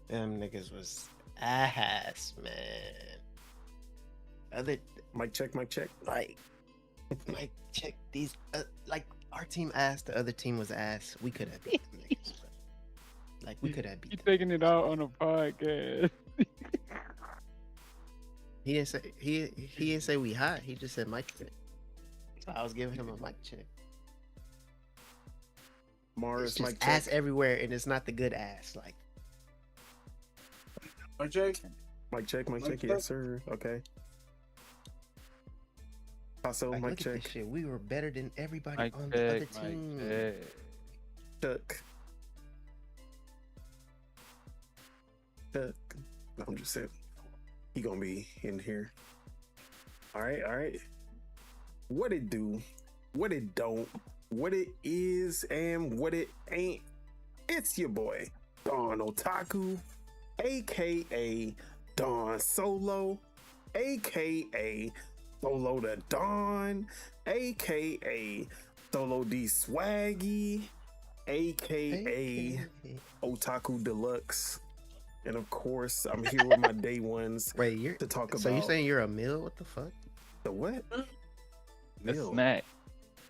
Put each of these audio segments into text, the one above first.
Them niggas was ass, man. Other Mic check, mic check. like check these like our team ass, the other team was ass. We could have beat them niggas, bro. Like we could have beat You them. taking it out on a podcast. He didn't say we hot. He just said mic check. So I was giving him a mic check. Mars, It's mic just check. ass everywhere, and it's not the good ass. Like Mic check. Mic check, mic Mic check. check. Yes, sir. Okay. Also, like, mic look at this check. shit. We were better than everybody Mike on the other check, team. Mike check. Chuck. Chuck. I'm just saying. He gonna be in here. All right, all right. What it do, what it don't, what it is, and what it ain't. It's your boy, Don Otaku, aka Don Solo, aka Solo the Don, aka Solo D Swaggy, aka Otaku Deluxe. And of course, I'm here with my day ones Wait, you're to talk about. so you saying you're a meal? What the fuck? the what? A Meal. snack.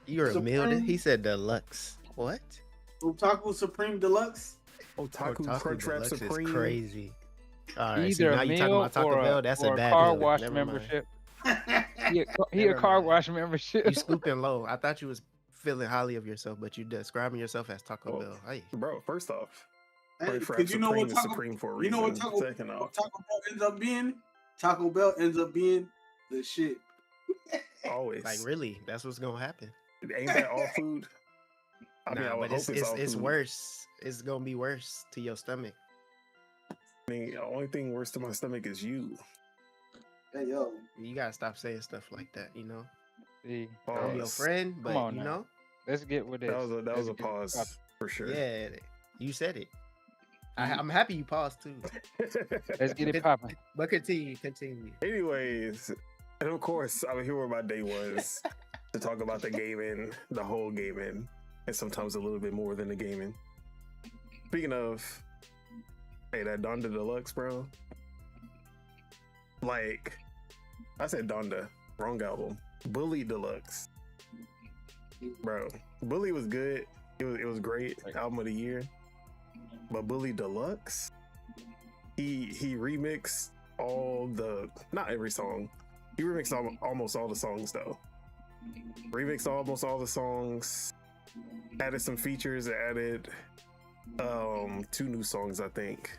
You're a meal? Supreme? He said deluxe. What? Otaku Supreme Deluxe. Otaku Crunch Crunchwrap Deluxe is Supreme. crazy. All right, see, Either now a you talking meal about Taco or Bell. That's or a bad car deal. wash Never mind. membership. He a Never car mind. wash membership. You scooping low. I thought you was feeling highly of yourself, but you describing yourself as Taco Oh. Bell. Hey, Bro, first off, Hey, Crunchwrap cause you know Supreme what is Taco, Supreme for a you reason. know what Taco Second off, Bell ends up being? Taco Bell ends up being the shit. always. like really, that's what's gonna happen. Ain't that all food? I mean, Nah, I would but hope it's all it's food. worse. It's gonna be worse to your stomach. I mean, the only thing worse to my stomach is you. Hey yo, You gotta stop saying stuff like that. You know, See, I'm your Pause. friend, but on you now. know, let's get with this. That was a Let's get- pause for sure. yeah, you said it. I'm happy you paused too. Let's get it popping. But continue. Anyways, and of course, I'm here with my day ones to talk about the gaming, the whole gaming, and sometimes a little bit more than the gaming. Speaking of, hey, that Donda Deluxe, bro. Like, I said Donda, wrong album. Bully Deluxe, bro. Bully was good. It was great. Album of the year. But Bully Deluxe, he remixed all the, not every song. He remixed almost all the songs though. Remixed almost all the songs. Added some features. Added 2 new songs, I think.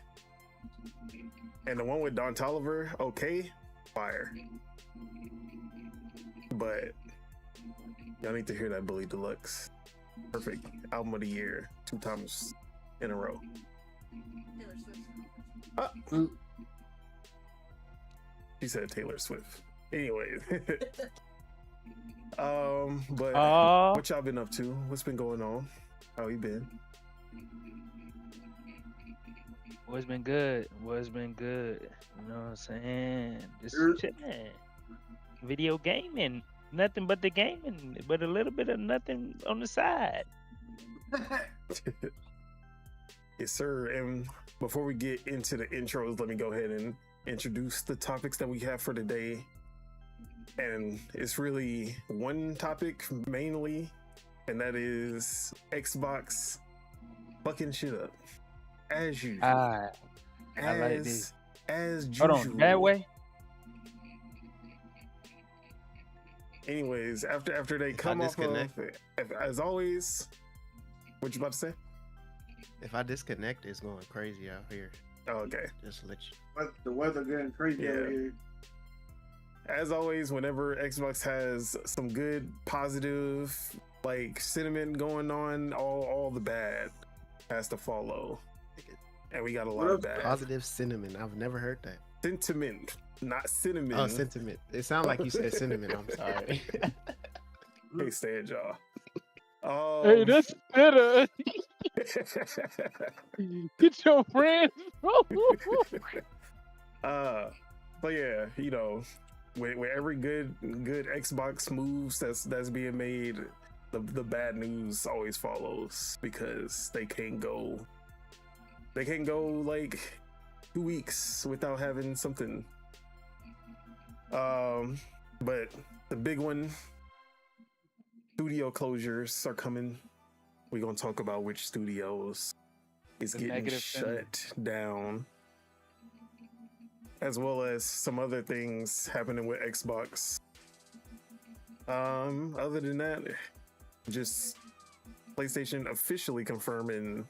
And the one with Don Toliver, okay, fire. But y'all need to hear that Bully Deluxe. Perfect album of the year, 2 times in a row. She said Taylor Swift. Anyways. But what y'all been up to? What's been going on? How you been? What's been good? What's been good? You know what I'm saying? Just Sure. chilling. Video gaming. Nothing but the gaming, but a little bit of nothing on the side. Yes, sir. And before we get into the intros, let me go ahead and introduce the topics that we have for today. And it's really one topic mainly, and that is Xbox fucking shit up. As usual. I like this. As Hold usual. on, that way. Anyways, after they come off of, as always, what you about to say? If I disconnect, it's going crazy out here. Oh, okay. Just to let you. but the weather getting crazy Yeah. over here. As always, whenever Xbox has some good, positive like sentiment going on. All the bad has to follow, and we got a lot of bad. Positive cinnamon. I've never heard that. Sentiment, not cinnamon. Oh, sentiment. It sounded like you said cinnamon. I'm sorry. Hey, stand y'all. Hey, that's better. Get your friends. But yeah, you know, with every good Xbox moves that's being made, the bad news always follows because they can't go like 2 weeks without having something. But the big one, studio closures are coming. We're gonna talk about which studios is getting shut down, as well as some other things happening with Xbox. Other than that, just PlayStation officially confirming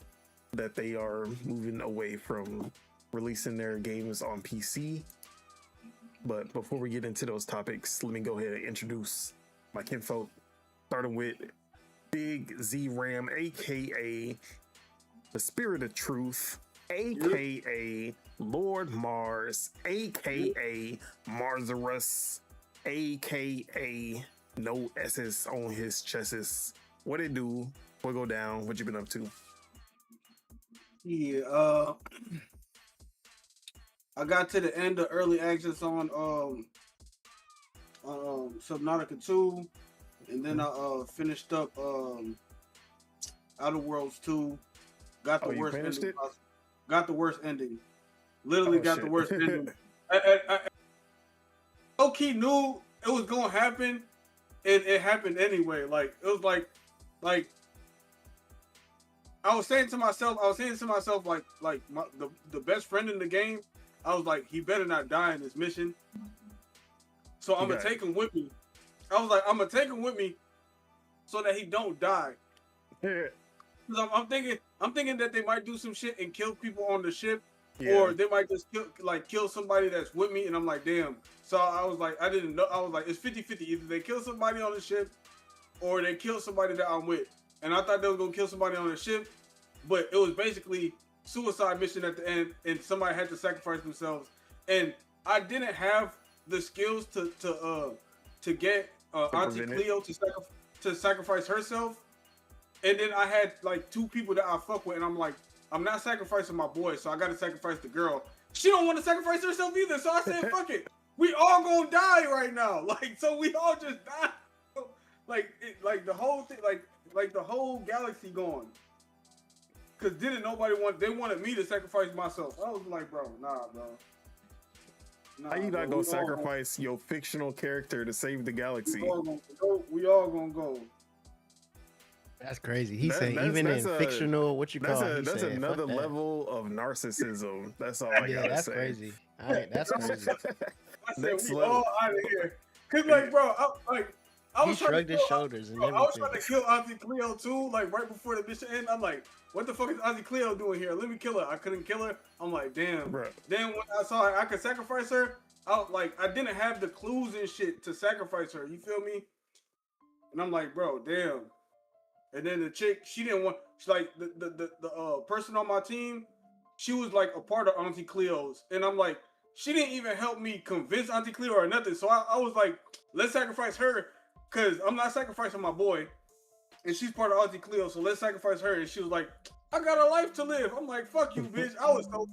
that they are moving away from releasing their games on PC. But before we get into those topics, let me go ahead and introduce my kinfolk, starting with Big Z Ram, aka the Spirit of Truth, aka Lord Mars, aka Marzarus, aka no S's on his chesses. What it do? What go down? What you been up to? Yeah, I got to the end of early access on Subnautica 2, and then I finished up Outer Worlds 2. Got the worst ending. Got the worst ending. Literally got the worst ending. I low-key knew it was gonna happen, and it happened anyway. Like it was like I was saying to myself, like the best friend in the game. I was like, he better not die in this mission. So I'm gonna take him with me. I was like, I'm gonna take him with me so that he don't die. I'm thinking that they might do some shit and kill people on the ship, or they might just kill somebody that's with me. And I'm like, damn. So I was like, I didn't know. I was like, it's 50-50. Either they kill somebody on the ship, or they kill somebody that I'm with. And I thought they were gonna kill somebody on the ship, but it was basically suicide mission at the end, and somebody had to sacrifice themselves. And I didn't have the skills to get Auntie Cleo to sacrifice herself. And then I had like 2 people that I fuck with, and I'm like, I'm not sacrificing my boy, so I got to sacrifice the girl. She don't want to sacrifice herself either, so I said, fuck it. We all gonna die right now. Like, so we all just die. Like the whole thing, like the whole galaxy gone. Cause didn't nobody they wanted me to sacrifice myself. I was like, bro, nah, bro. How you not gonna sacrifice your fictional character to save the galaxy? We all gonna go. That's crazy. He's saying even in fictional, what you call it? That's another level of narcissism. That's all I gotta say. That's crazy. All right, that's crazy. I said we all out of here. Cause like, bro, I was shrugged his shoulders and everything. I was trying to kill Auntie Cleo too, like right before the mission ended. I'm like, what the fuck is Auntie Cleo doing here? Let me kill her. I couldn't kill her. I'm like, damn. Bro. Then when I saw I could sacrifice her, I didn't have the clues and shit to sacrifice her. You feel me? And I'm like, bro, damn. And then the chick, she didn't want. Like the person on my team, she was like a part of Auntie Cleo's, and I'm like, she didn't even help me convince Auntie Cleo or nothing. So I was like, let's sacrifice her. Cause I'm not sacrificing my boy, and she's part of Auntie Cleo, so let's sacrifice her. And she was like, I got a life to live. I'm like, fuck you, bitch. I was so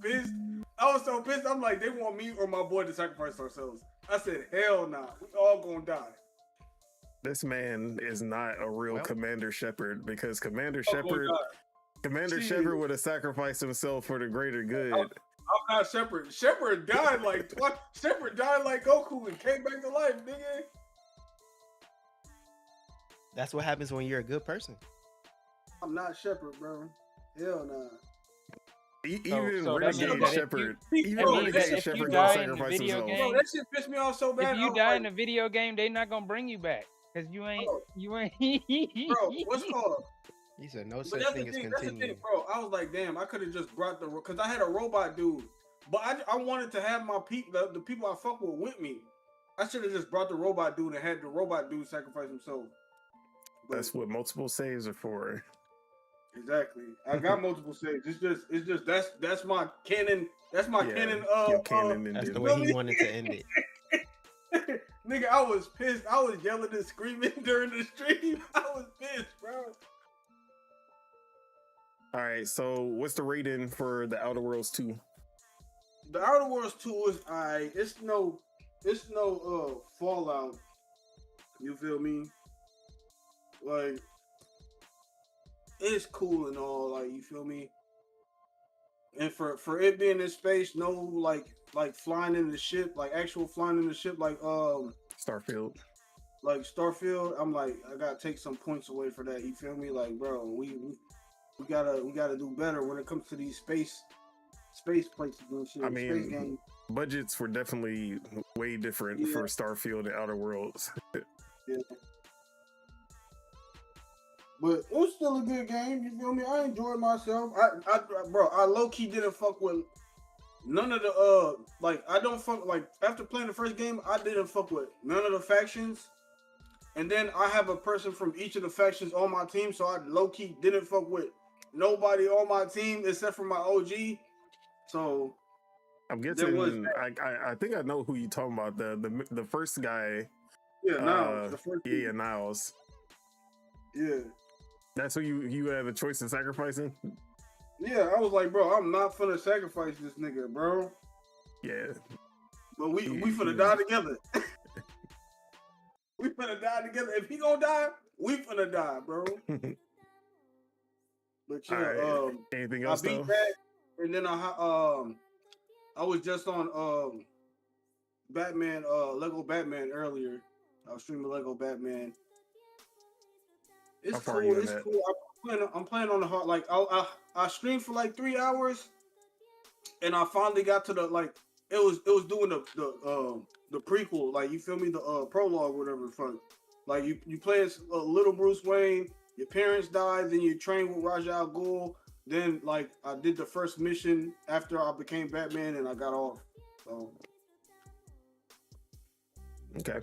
pissed. I'm like, they want me or my boy to sacrifice ourselves. I said, hell nah. We all gonna die. This man is not a real Commander Shepard, because Commander Shepard would have sacrificed himself for the greater good. I'm not Shepard. Shepard died like Goku and came back to life, nigga. That's what happens when you're a good person. I'm not Shepard, bro. Hell nah. Even Renegade Shepard. Even Renegade Shepard gonna sacrifice himself. Bro, that shit pissed me off so bad. If you die in a video game, they not gonna bring you back. Cause you ain't. Bro, what's called? He said no such thing as continue. Bro, I was like, damn, I could have just brought because I had a robot dude. But I wanted to have my the people I fuck with me. I should have just brought the robot dude and had the robot dude sacrifice himself. That's what multiple saves are for. Exactly. I got multiple saves. It's just that's my canon. That's my canon. Your canon That's ending. the way he wanted to end it. Nigga, I was pissed. I was yelling and screaming during the stream. I was pissed, bro. All right, so what's the rating for the Outer Worlds 2? The Outer Worlds 2 is it's no Fallout. You feel me? Like, it's cool and all, like, you feel me? And for it being in space, no like flying in the ship, like actual flying in the ship, like Starfield. Like Starfield, I'm like, I gotta take some points away for that. You feel me? Like, bro, we gotta do better when it comes to these space places and shit. I space mean, games. budgets were definitely way different for Starfield and Outer Worlds. Yeah. But it was still a good game. You feel me? I enjoyed myself. I low key didn't fuck with none of the I don't fuck like after playing the first game. I didn't fuck with none of the factions, and then I have a person from each of the factions on my team, so I low key didn't fuck with nobody on my team except for my OG. So I'm guessing I think I know who you talking about. The first guy. Yeah, Niles. The first yeah, Niles. Yeah. That's who you have a choice in sacrificing? Yeah, I was like, bro, I'm not finna sacrifice this nigga, bro. Yeah. But we finna die together. We finna die together. If he gonna die, we finna die, bro. But yeah, right. Anything else? I beat that, and then I was just on Batman, Lego Batman earlier. I was streaming Lego Batman. It's cool. It's cool. I'm playing on the hard. Like I streamed for like 3 hours, and I finally got to the like. It was doing the prequel. Like, you feel me? The prologue, whatever the fuck. Like you play as little Bruce Wayne. Your parents died. Then you train with Ra's al Ghul. Then like I did the first mission after I became Batman, and I got off. So okay.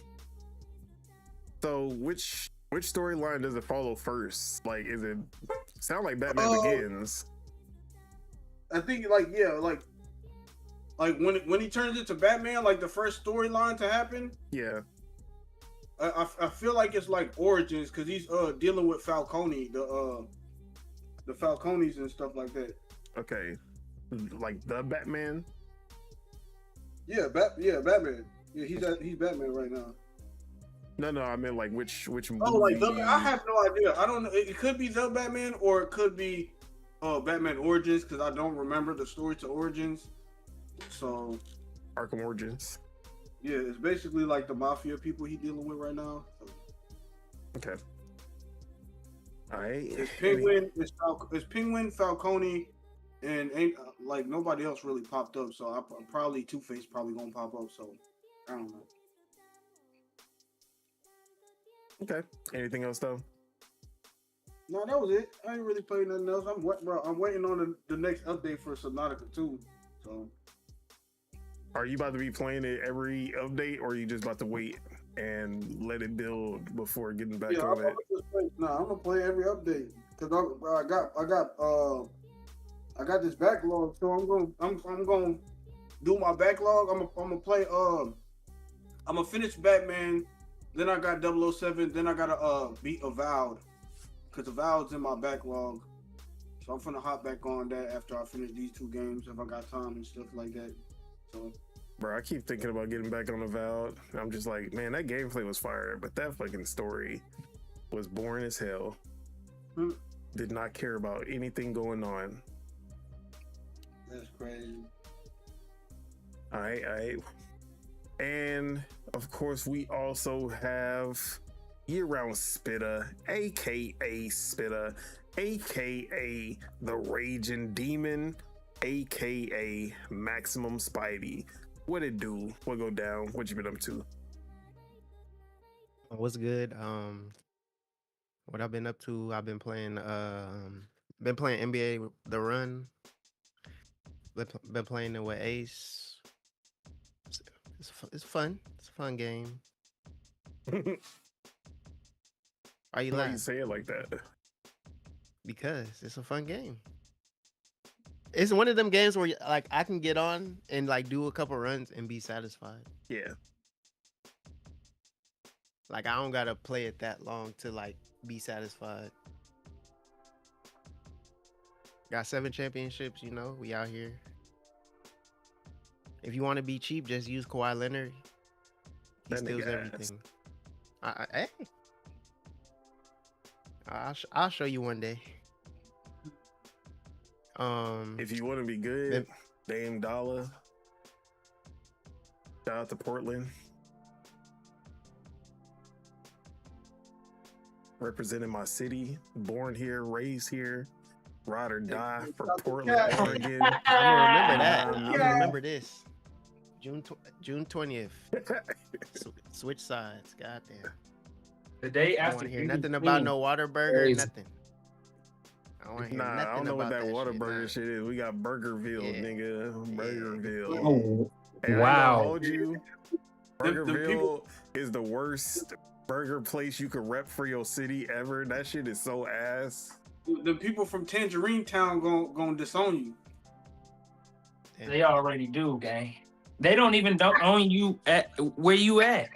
So which storyline does it follow first? Like, is it sound like Batman Begins? I think like when he turns into Batman, like the first storyline to happen. Yeah. I feel like it's like Origins because he's dealing with Falcone, the Falcones and stuff like that. Okay. Like the Batman? Yeah, Batman. Yeah, he's Batman right now. No, I meant like which movie? Oh, like I have no idea. I don't know. It could be the Batman or it could be Batman Origins because I don't remember the story to Origins. So Arkham Origins. Yeah, it's basically like the mafia people he's dealing with right now. So. Okay. All right. It's Penguin. It's Penguin, Falcone, and ain't like nobody else really popped up. So I'm probably Two-Face probably gonna pop up. So I don't know. Okay. Anything else though? No, that was it. I ain't really played nothing else. I'm waiting on the next update for Subnautica 2. So, are you about to be playing it every update, or are you just about to wait and let it build before getting back on it? I'm gonna play every update because I got this backlog. So I'm gonna do my backlog. I'm gonna play. I'm gonna finish Batman. Then I got 007. Then I gotta beat Avowed because Avowed's in my backlog. So I'm finna hop back on that after I finish these 2 games if I got time and stuff like that. So, bro, I keep thinking about getting back on Avowed. I'm just like, man, that gameplay was fire, but that fucking story was boring as hell. Did not care about anything going on. That's crazy. All right. And of course, we also have year-round Spitta, aka Spitta, aka the Raging Demon, aka Maximum Spidey. What it do? What go down? What you been up to? What's good? What I've been up to? I've been playing NBA The Run. Been playing it with Ace. It's fun. It's a fun game. Why you Why laughing? you say it like that? Because it's a fun game. It's one of them games where like I can get on and like do a couple runs and be satisfied. Yeah. Like I don't gotta play it that long to like be satisfied. Got 7 championships, you know. We out here. If you want to be cheap, just use Kawhi Leonard. He That steals nigga everything. Hey. I'll show you one day. If you want to be good, Dame Dollar. Shout out to Portland. Representing my city, born here, raised here, ride or die for Portland, Oregon. I'm gonna remember that. I'm Yeah. gonna remember this. June 20th. Switch sides. Goddamn. The day I don't after. want to hear nothing about no Waterburger. Crazy. Nothing. I don't want to hear Nah, nothing I don't know what about that Whataburger shit. shit is. We got Burgerville, Yeah. nigga. Burgerville. Oh, And I ain't wow. gonna hold you. The Burgerville people- is the worst burger place you could rep for your city ever. That shit is so ass. The people from Tangerine Town gonna disown you. Damn. They already do, gang. They don't even own you at where you at.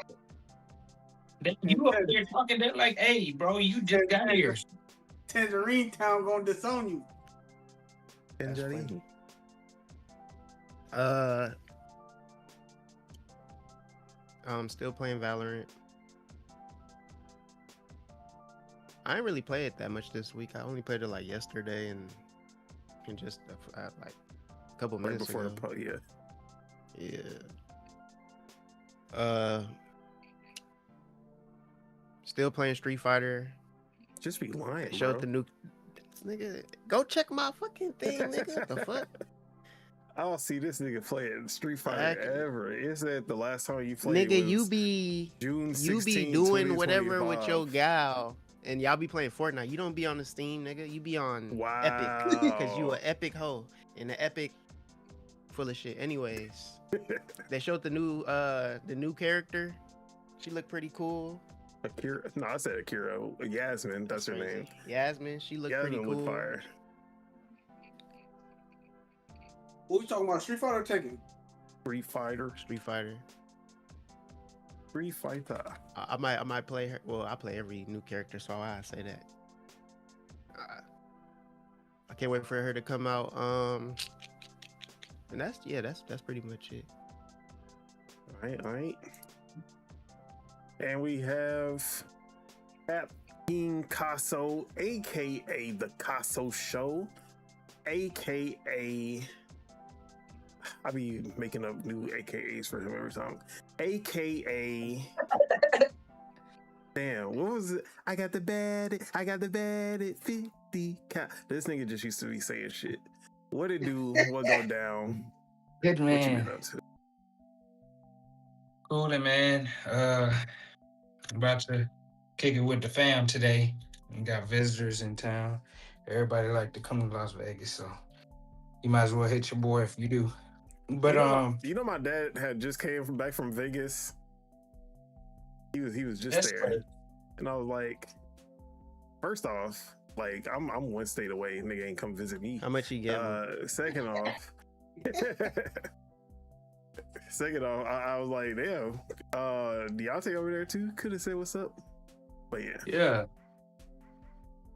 You up there talking, they're like, hey, bro, you just got here. Tangerine Town gonna disown you. That's Tangerine. funny. I'm still playing Valorant. I didn't really play it that much this week. I only played it like yesterday and just like a couple Right minutes before ago. the yeah. Yeah. Still playing Street Fighter. Just be lying, Showed bro. the new nigga. Go check my fucking thing, nigga. The fuck? I don't see this nigga playing Street Fighter Exactly. ever. Is that the last time you played? Nigga, was you be June 16, you be doing whatever with 2025. your gal, and y'all be playing Fortnite. You don't be on the Steam, nigga. You be on Wow. Epic because you an Epic hoe, and the Epic full of shit. Anyways, they showed the new character. She looked pretty cool. Akira. No, I said Akira. Yasmin. That's her crazy. name. Yasmin. She looked Yasmin pretty cool. looked fire. What we talking about? Street Fighter or Tekken? Street Fighter. Street Fighter. Street Fighter. I might play her. Well, I play every new character, so I say that. I can't wait for her to come out. And that's pretty much it. All right. And we have King Casso, aka the Casso Show, aka I be making up new AKAs for him every time. AKA damn, what was it? I got the bad at 50. This nigga just used to be saying shit. What it do? What go down? Good What you man. been up to? Coolin', man. About to kick it with the fam today. We got visitors in town. Everybody like to come to Las Vegas, so you might as well hit your boy if you do. But you know my dad had just came back from Vegas. He was just that's there, great. and I was like, first off, like I'm 1 state away, and nigga ain't come visit me. How much you get? Me? Second off, I was like, damn, Deontay over there too. Could have said what's up, but yeah.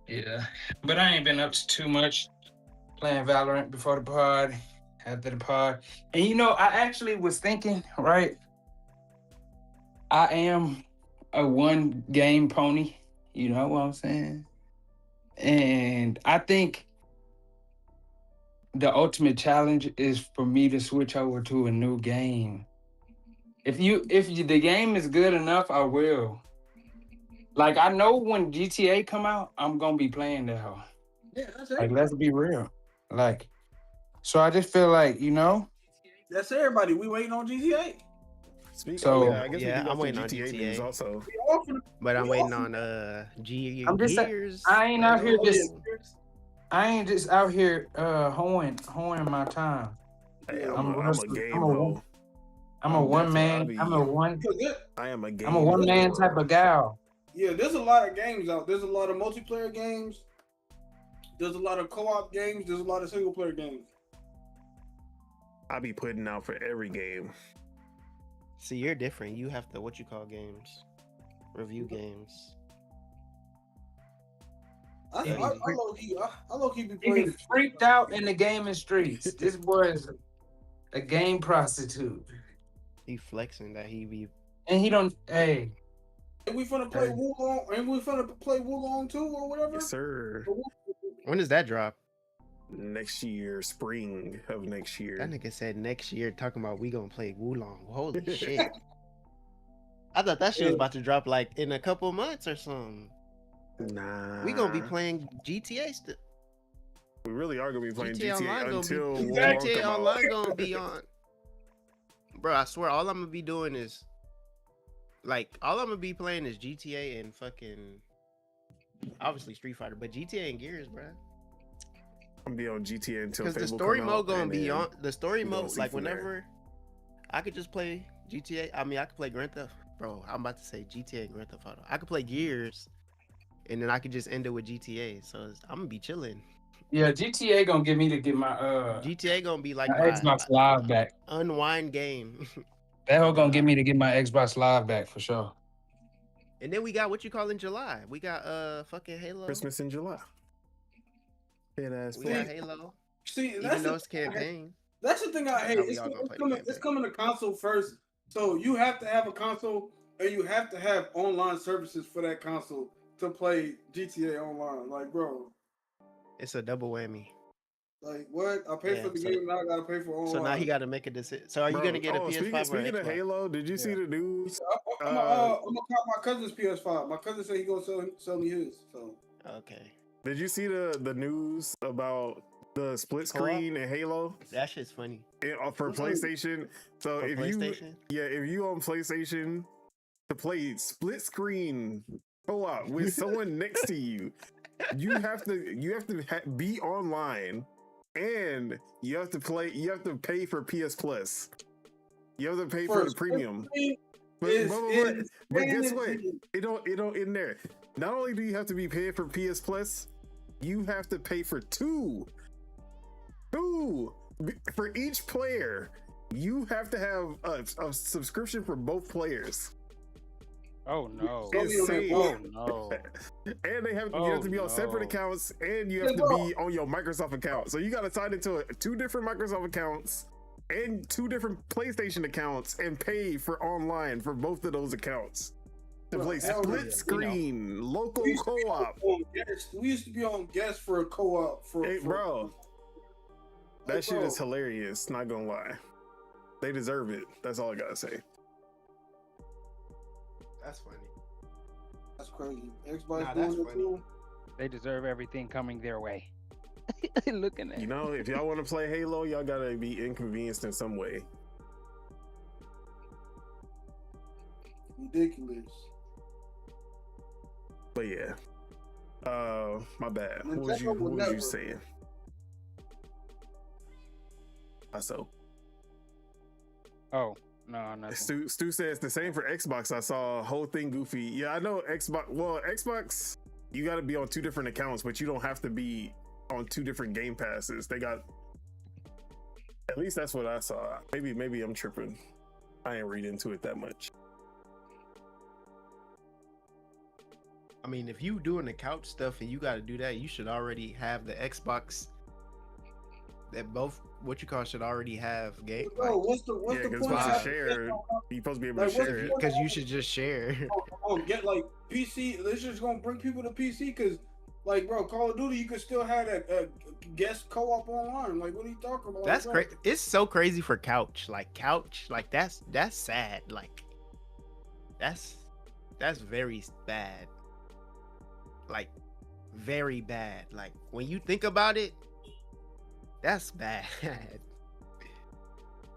Yeah. But I ain't been up to too much. Playing Valorant before the pod, after the pod. And you know, I actually was thinking, right? I am a one game pony. You know what I'm saying? And I think the ultimate challenge is for me to switch over to a new game. If the game is good enough, I will. Like, I know when GTA come out, I'm gonna be playing that hoe. Yeah, that's it. Like, let's be real. Like, so I just feel like, you know, That's everybody. We waiting on GTA. So, I guess we yeah, can go I'm through waiting on GTA GTA. news also. We all finna- But I'm we waiting all on I'm just saying, Gears. I ain't out here Oh, just yeah. I ain't just out here hoeing my time. Hey, Yeah, I'm a game hoe. I'm a I'm one definitely- man. I'm a one. Because I am a game. I'm a one man whore. type of gal. Yeah, there's a lot of games out. There's a lot of multiplayer games. There's a lot of co-op games. There's a lot of single player games. I be putting out for every game. See, you're different. You have to games, review games. I low key be He playing. be freaked out in the gaming streets. This boy is a game prostitute, He flexing that he be. and he don't. Hey, And we finna play Wulong. And we finna play Wulong too, or whatever. Yes, sir. When does that drop? Next year, spring of next year. That nigga said next year, talking about we gonna play Wulong. Holy shit! I thought that shit was about to drop like in a couple months or something. Nah. We gonna be playing GTA still. We really are gonna be playing GTA GTA Online until gonna be, Wulong GTA come out. Online gonna be on. Bro, I swear, all I'm gonna be doing is all I'm gonna be playing is GTA and fucking obviously Street Fighter, but GTA and Gears, bro. I'm gonna be on GTA until Because the Fable story come mode out, gonna and be then on the story we gonna mode. see Like from there. whenever I could just play GTA. I mean, I could play Grand Theft. Bro, I'm about to say GTA and Grand Theft Auto. I could play Gears, and then I could just end it with GTA. So I'm gonna be chilling. yeah, GTA gonna get me to get my GTA gonna be like my my Xbox Live back. unwind game. That hoe gonna get me to get my Xbox Live back for sure. And then we got what you call in July. We got fucking Halo. Christmas in July. Head ass We got play. Halo. See, Even that's though the it's campaign. That's the thing I hate. How we It's, all gonna it's play the coming. campaign. It's coming to console first. So you have to have a console, and you have to have online services for that console to play GTA Online. Like, bro, It's a double whammy. like what? I pay Yeah, for the so- game, now I gotta pay for online. So now he got to make a decision. So are you Bro, gonna get a PS5 or speaking of Xbox? Halo, did you see Yeah. the news? I'm gonna cop my cousin's PS5. My cousin said he gonna sell me his. So Okay, Did you see the news about the split screen in Halo that shit's funny. for What's that? PlayStation? So For if PlayStation? if you on PlayStation to play split screen co-op with someone next to you, you have to be online, and you have to pay for PS Plus. You have to pay for the premium. But guess what? It don't in there. Not only do you have to be paying for PS Plus, you have to pay for two for each player. You have to have a subscription for both players. Oh no. Insane. Oh no. And you have to be on separate accounts, and you have to be on your Microsoft account. So you got to sign into two different Microsoft accounts and two different PlayStation accounts, and pay for online for both of those accounts to play split screen local co-op. We used to be on guest for a co-op Bro, that shit is hilarious. Not gonna lie, they deserve it. That's all I gotta say. That's funny. That's crazy. Xbox Nah, doing that's it funny. too. They deserve everything coming their way. Looking at You know, if y'all want to play Halo, y'all gotta be inconvenienced in some way. Ridiculous. But yeah, my bad. What Nintendo would was never. you saying? So Oh, no, nothing. Stu says the same for Xbox. I saw a whole thing goofy. Yeah, I know Xbox. Well, Xbox, you got to be on two different accounts, but you don't have to be on two different Game Passes. They got. At least that's what I saw. Maybe I'm tripping. I ain't read into it that much. I mean, if you doing the couch stuff and you got to do that, you should already have the Xbox. That both should already have game. Bro, what's the Yeah, because point? once you share, you're supposed to be able to Like, what's share the it. point? Because you should just share. Get like PC. It's just gonna bring people to PC because, like, bro, Call of Duty, you could still have a guest co-op online. Like, what are you talking about? That's bro? great. It's so crazy for couch. Like that's sad. Like that's very bad. Like very bad. Like when you think about it, that's bad.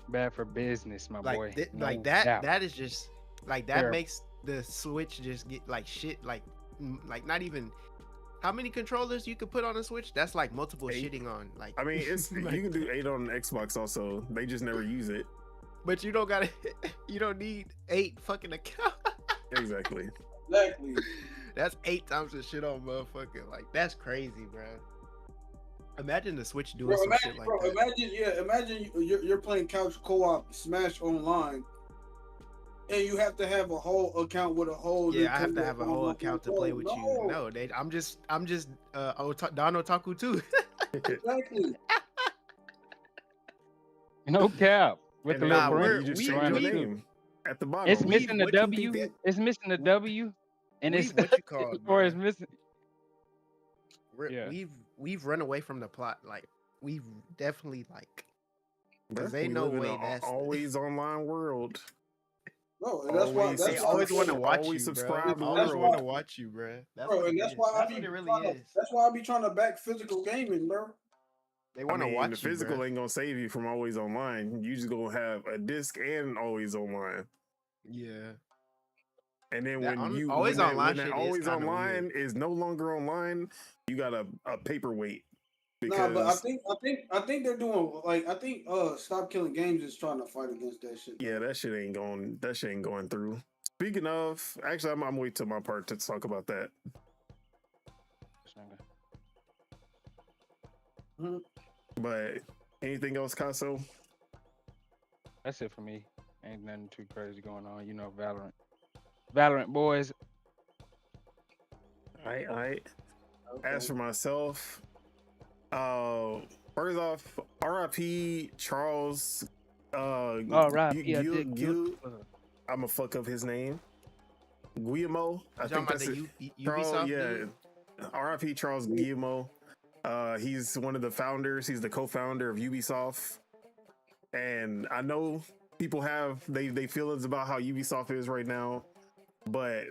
Bad for business, my Like boy. like No that. doubt. That is just like that Terrible. makes the Switch just get like shit. Like not even. How many controllers you could put on a Switch? That's like multiple 8. shitting on. Like I mean, it's like, you can do 8 on Xbox also. They just never use it. but you don't gotta. You don't need 8 fucking accounts. Exactly. Exactly. That's 8 times the shit on motherfucking. Like, that's crazy, bro. Imagine the Switch doing some shit like that. Imagine you're playing couch co-op Smash online, and you have to have a whole account with a whole. Yeah, I have to have a whole account to play with you. No, I'm just Don Otaku too. Exactly. No cap. With And the then little you brain. just change your name at the bottom. It's missing the what you W. think It's missing the W, and it's what you call it, or bro. it's missing. Yeah. We've run away from the plot. Like, we've definitely like. Bruh, There's ain't we no live in way a that's always online world. No, and that's why. Always They always want to watch always you, subscribe, bro. Always bro. want to watch you, bro. That's bro, what and it that's is. why I That's be what it really trying to, is. that's why I be trying to back physical gaming, bro. They I want to mean, watch the you, physical bro. ain't gonna save you from always online. You just gonna have a disc and always online. Yeah. And then That when always online that shit is always kinda online weird. is no longer online, you got a paperweight. Nah, but I Because think they're doing like I think Stop Killing Games is trying to fight against that shit. yeah, that shit ain't going through. Speaking of, actually, I'm wait till my part to talk about that. Mhm. But anything else, Casso? That's it for me. Ain't nothing too crazy going on. You know, Valorant boys. All right. Okay. As for myself, first off, R.I.P. Charles. All right, yeah, I'm gonna fuck up his name. Guillermo. I think that's it. Ubisoft. Charles, yeah. dude? R.I.P. Charles Guillermo. He's one of the founders. He's the co-founder of Ubisoft. And I know people have they feelings about how Ubisoft is right now, but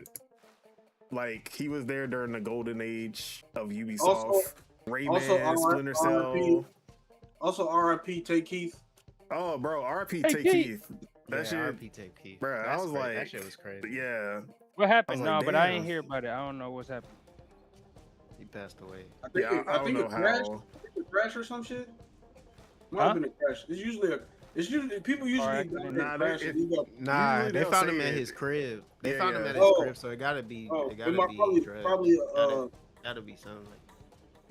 like he was there during the golden age of Ubisoft. Rayman, Splinter Cell. Also, R.I.P. Take Keith. Oh, bro, R.I.P. Hey, Take Keith. Keith. That shit, RP Tape Key. bro. I That's was crazy. like, That shit was crazy. yeah. What happened? I was No, like, but I ain't damn. hear about it. I don't know what's happening. He passed away. I think Yeah, I don't think know it crashed. how. A crash or some shit. Might have been a crash. It's usually people usually accident. Nah, crash. they- Nah, Usually they they'll found say him at it. his crib. They Yeah, found him yeah. at his Oh. crib, so it gotta be. Oh, It it gotta might be drugs. Gotta be something. Like,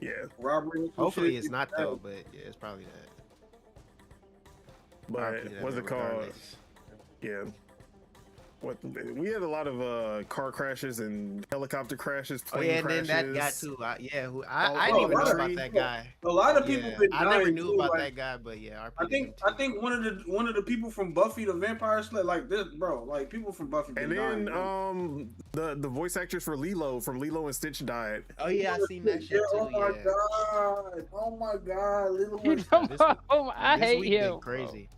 Yeah, robbery. or some hopefully, shit. it's not though. But yeah, it's probably that. but RP that what's man it called? regardless. Yeah. We had a lot of car crashes and helicopter crashes, Oh plane yeah, and crashes. then that guy too. I didn't Oh, even know bro, about that guy. A lot of people Yeah, been I never dying, knew too, about like, that guy, but yeah, RP. I think one of the people from Buffy the Vampire Slayer, like this, bro, like people from Buffy. Been And then dying, bro. the voice actress for Lilo from Lilo and Stitch died. Oh yeah, I seen that shit too. Oh my Yeah. god! Oh my god! Little You one. know, This I This hate week been him. crazy.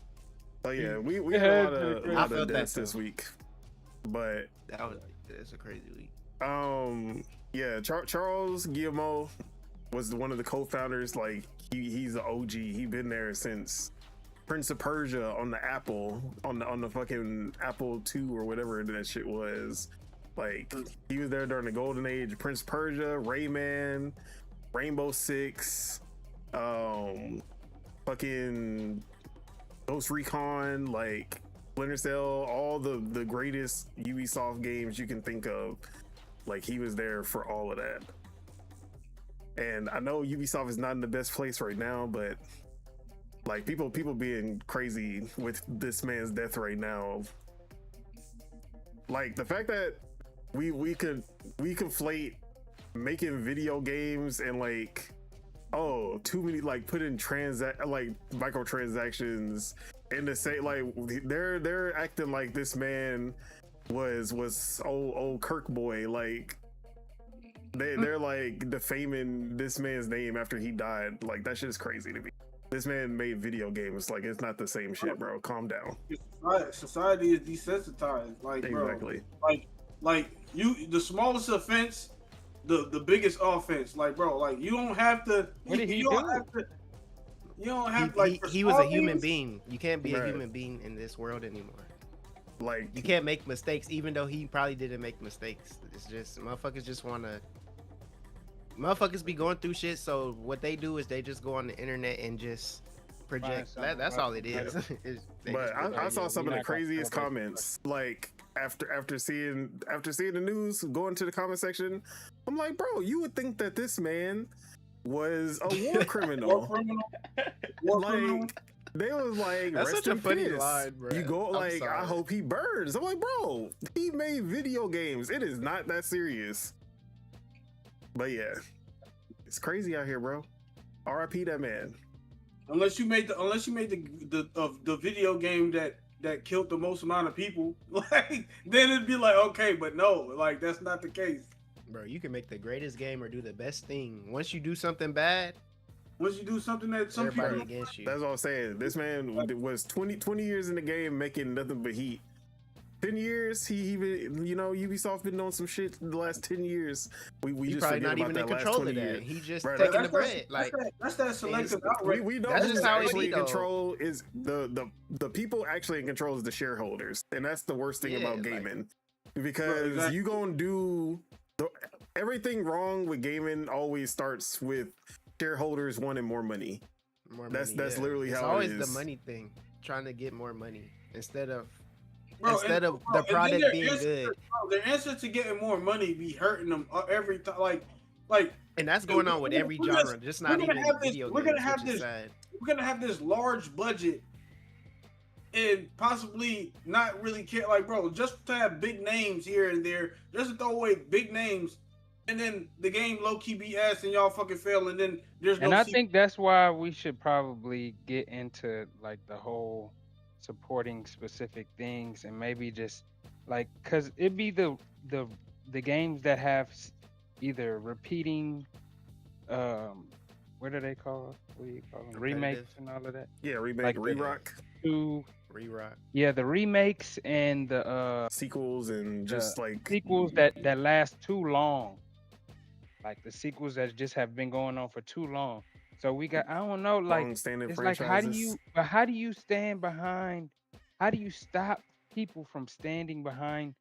So yeah, we Yeah, had it's a pretty lot crazy. of deaths I felt that, this though. week. But It's a crazy week. yeah, Charles Guillermo was one of the co-founders. Like he's the OG. He been there since Prince of Persia on the Apple, on the fucking Apple II or whatever that shit was. Like he was there during the golden age of Prince of Persia, Rayman, Rainbow Six, fucking Ghost Recon, like Splinter Cell, all the greatest Ubisoft games you can think of. Like he was there for all of that. And I know Ubisoft is not in the best place right now, but like people being crazy with this man's death right now. Like the fact that we conflate making video games and like, oh, too many, like put in microtransactions in the same, like they're acting like this man was old Kirk boy. Like they're like defaming this man's name after he died. Like that shit is crazy to me. This man made video games. Like it's not the same shit, bro. Calm down. Society is desensitized. Like, bro, Exactly. like you, the smallest offense, the biggest offense. Like, bro, like you don't have to. What did he you don't do? have to. You don't have like. He was a small human things- being. You can't be a Right. human being in this world anymore. Like You can't make mistakes, even though he probably didn't make mistakes. It's just motherfuckers just wanna. Motherfuckers be going through shit, so what they do is they just go on the internet and just project. That's all it is. But I saw some of the craziest celebrate. comments. Like after seeing the news, going to the comment section, I'm like, bro, you would think that this man was a war criminal. War criminal. War criminal. Like they was like, That's rest such a in funny peace. line, bro. You go I'm like, I sorry. hope he burns. I'm like, bro, he made video games. It is not that serious. But yeah, it's crazy out here, bro. R.I.P. that man. Unless you made the video game that killed the most amount of people, like then it'd be like okay, but no, like that's not the case. Bro, you can make the greatest game or do the best thing. Once you do something bad, Once you do something that some everybody people against you. That's what I'm saying. This man was 20 years in the game making nothing but heat. 10 years, he even, Ubisoft been on some shit in the last 10 years. We He's just probably forget not about even in that last control 20 of that. years. He just Right, taking right. the bread. Like that's that selective We outrage. know That's who's just how it actually be, in though. control is the people actually in control is the shareholders, and that's the worst thing Yeah, about like- gaming, because exactly. you gonna do everything wrong with gaming. Always starts with shareholders wanting more money. more That's money, yeah. literally it's how it always is. the money thing, trying to get more money instead of Bro, the and then product their being answer- good. bro, their answer to getting more money be hurting them every time. Like And that's going on with every we're gonna- genre, just we're not gonna even have this- video we're games, gonna have which is this- sad. we're gonna have this large budget and possibly not really care. Like, bro, just to have big names here and there, just to throw away big names, and then the game low key be ass and y'all fucking fail, and then there's no. And I sequel. think that's why we should probably get into like the whole supporting specific things and maybe just like because it'd be the games that have either repeating what are they called? What do you call them? Remakes Repetitive. and all of that. Yeah, remake, Like the- re-rock, Re-rock. Yeah, the remakes and the sequels, and just like sequels that last too long. Like the sequels that just have been going on for too long. So we got I don't know, like long-standing it's franchises. like how do you stand behind, how do you stop people from standing behind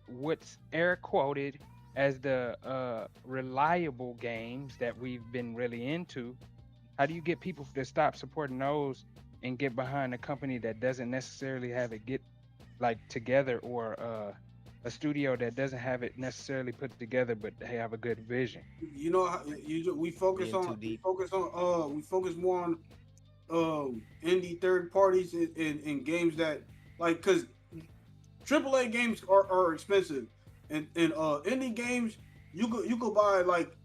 what's air quoted as the reliable games that we've been really into? How do you get people to stop supporting those and get behind a company that doesn't necessarily have it get like together, or a studio that doesn't have it necessarily put together but they have a good vision? You know, we focus Being too on we deep. focus more on indie third parties and games that like because AAA games are expensive, and indie games you go buy like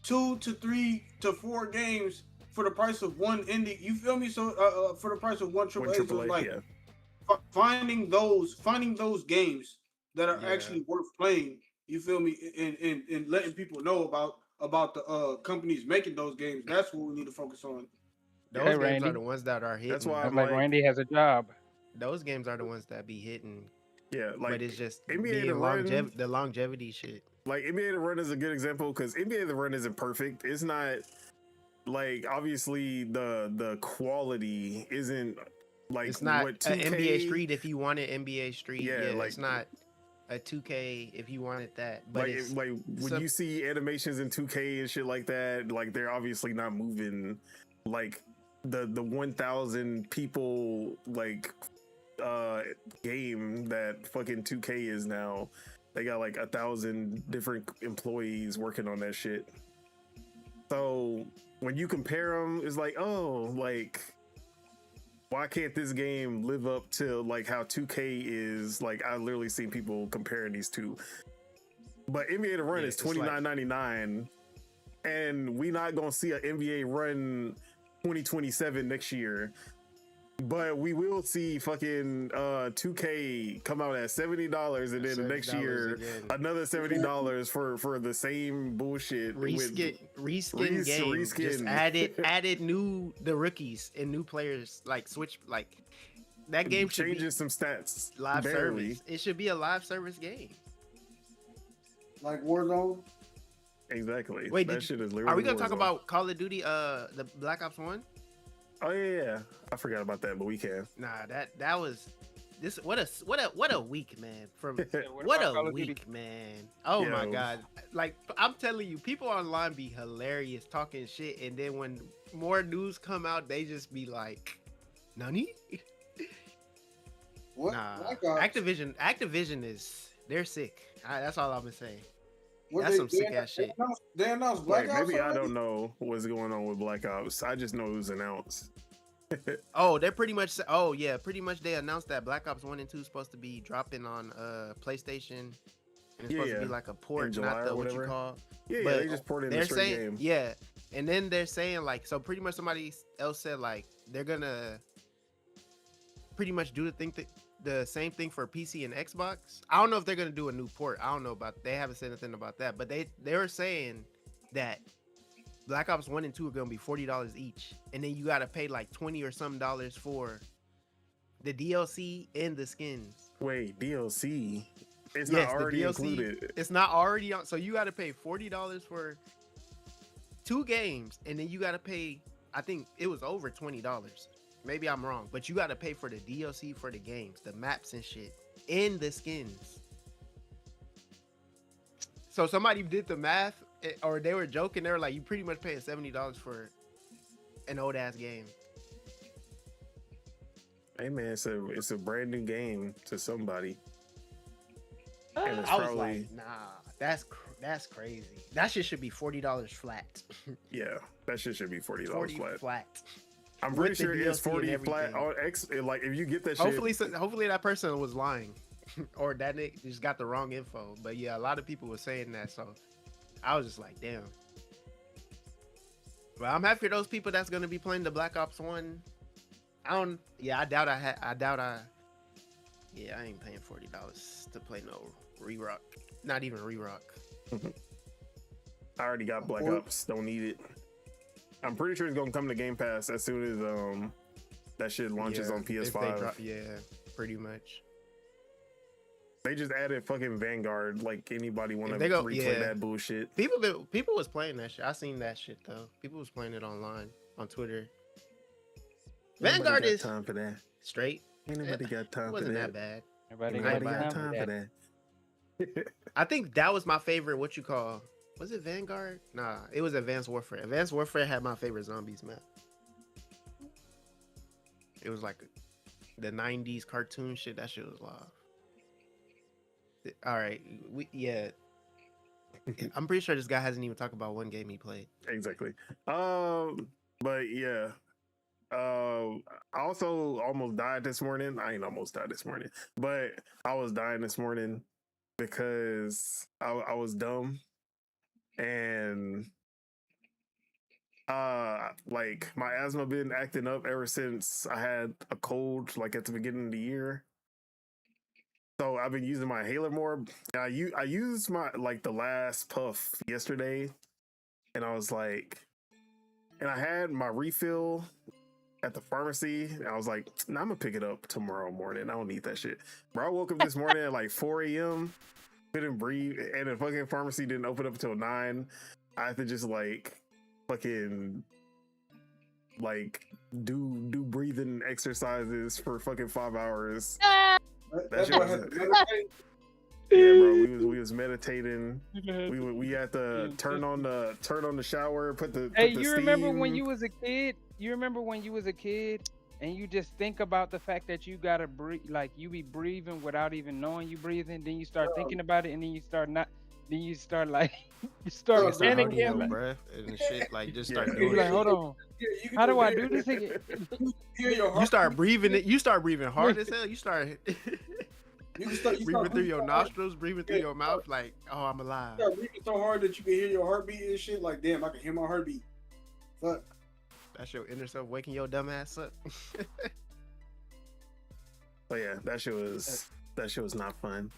2 to 3 to 4 games for the price of one indie. You feel me? So for the price of one AAA, One so AAA, like yeah. finding those games that are Yeah. actually worth playing. You feel me? And letting people know about the companies making those games. That's what we need to focus on. Those Hey, games Randy. are the ones that are hitting. That's why That's I'm like like- Randy has a job. Those games are the ones that be hitting. Yeah, like But it's just NBA being The Run- the longevity shit. Like NBA The Run is a good example because NBA The Run isn't perfect. It's not like obviously the quality isn't like It's not what an 2K NBA Street if you wanted NBA Street. Yeah, Yeah, like- it's not a 2K if you wanted that. But like it's like when some- you see animations in 2K and shit like that, like they're obviously not moving like the 1,000 people like game that fucking 2K is now. They got like 1,000 different employees working on that shit. So when you compare them, it's like, oh, like why can't this game live up to like how 2K is? Like I literally seen people comparing these two. But NBA The Run Yeah, is it's like- $29.99, and we not gonna see an NBA Run 2027 next year. But we will see fucking 2K come out at $70, and then the next $70 year again. another $70 for the same bullshit. reskin Reskin, game. Just reskin. added the rookies and new players, like switch, like that game should changing be some stats. live barely. service. It should be a live service game. Like Warzone. Exactly. Wait, that shit is literally. Are we gonna talk Warzone. about Call of Duty? The Black Ops 1? Oh yeah, I forgot about that, but we can. Nah, that was this what a week, man. From what what about a Call of Duty? week, man. Oh my Yo. god. Like I'm telling you, people online be hilarious talking shit, and then when more news come out, they just be like, "Nani?" What? Nah. Black Ops? Activision is they're sick. That's all I'm gonna say. What That's some sick ass shit. They announced Black Wait, Ops. maybe I already? don't know what's going on with Black Ops. I just know it was announced. Oh, they're pretty much. Oh yeah, pretty much. They announced that Black Ops 1 and 2 is supposed to be dropping on PlayStation. And it's supposed to be like a port, July not or the what you whatever. call. Yeah, But they just ported in They're the straight saying, game. yeah, and then they're saying like, so pretty much somebody else said like they're gonna pretty much do the same thing for PC and Xbox. I don't know if they're gonna do a new port. I don't know about. They haven't said anything about that, but they were saying that Black Ops 1 and 2 are gonna be $40 each, and then you gotta pay like $20 or some dollars for the DLC and the skins. Wait, DLC? It's Yes, not the already DLC. included. It's not already on, so you gotta pay $40 for 2 games, and then you gotta pay. I think it was over $20. Maybe I'm wrong, but you gotta pay for the DLC for the games, the maps and shit, and the skins. So somebody did the math, or they were joking. They were like, "You pretty much paying $70 for an old ass game." Hey man, it's a brand new game to somebody. And it's I was probably like, "Nah, that's crazy. That shit should be $40 flat. yeah, that shit should be $40 $40 flat. flat. I'm pretty with the sure it's DLC and 40 flat. everything. On X, like if you get that shit, Hopefully that person was lying, or that nigga just got the wrong info. But yeah, a lot of people were saying that, so I was just like, damn. But I'm happy for those people that's gonna be playing the Black Ops 1. I doubt I ain't paying $40 to play no re-rock. Not even re-rock. I already got Black Ops. Don't need it. I'm pretty sure it's gonna come to Game Pass as soon as that shit launches on if they PS5. drop- yeah, pretty much. They just added fucking Vanguard. Like anybody want to If they go- replay yeah. that bullshit? People was playing that shit. I seen that shit though. People was playing it online on Twitter. Nobody Vanguard got is time for that. straight. Ain't nobody got It time for wasn't that. that bad. Everybody Nobody got got time for that. that. I think that was my favorite. What you call? Was it Vanguard? Nah, it was Advanced Warfare. Advanced Warfare had my favorite zombies map. It was like the '90s cartoon shit. That shit was live. All right, I'm pretty sure this guy hasn't even talked about one game he played. Exactly. But yeah. I also almost died this morning. I ain't almost died this morning, but I was dying this morning because I was dumb and like my asthma been acting up ever since I had a cold like at the beginning of the year. So I've been using my inhaler more. I used my like the last puff yesterday, and I was like, and I had my refill at the pharmacy, and I was like, nah, I'm gonna pick it up tomorrow morning. I don't need that shit. Bro, I woke up this morning at like 4 a.m. couldn't breathe, and the fucking pharmacy didn't open up until 9. I had to just like fucking like do breathing exercises for fucking 5 hours. That's shit what I was- had to meditate. Yeah, bro, we was meditating. We had to turn on the shower, put the Hey, put the you remember when steam- you was a kid? You remember when you was a kid and you just think about the fact that you gotta breathe, like you be breathing without even knowing you breathing. Then you start thinking about it, and then you start not. Then you start like you start Bro, Start holding panicking. your Like, breath and shit. Like just start Yeah. you doing be like, shit. hold on, Yeah, you can how do I hear- do this again? hear your heart. You start breathing it. You start breathing hard as hell. You start You can start breathing through your so hard- nostrils, breathing through your mouth. Like, oh, I'm alive. you start breathing so hard that you can hear your heartbeat and shit. Like, damn, I can hear my heartbeat. Fuck. That's your inner self waking your dumb ass up. But yeah, that shit was not fun.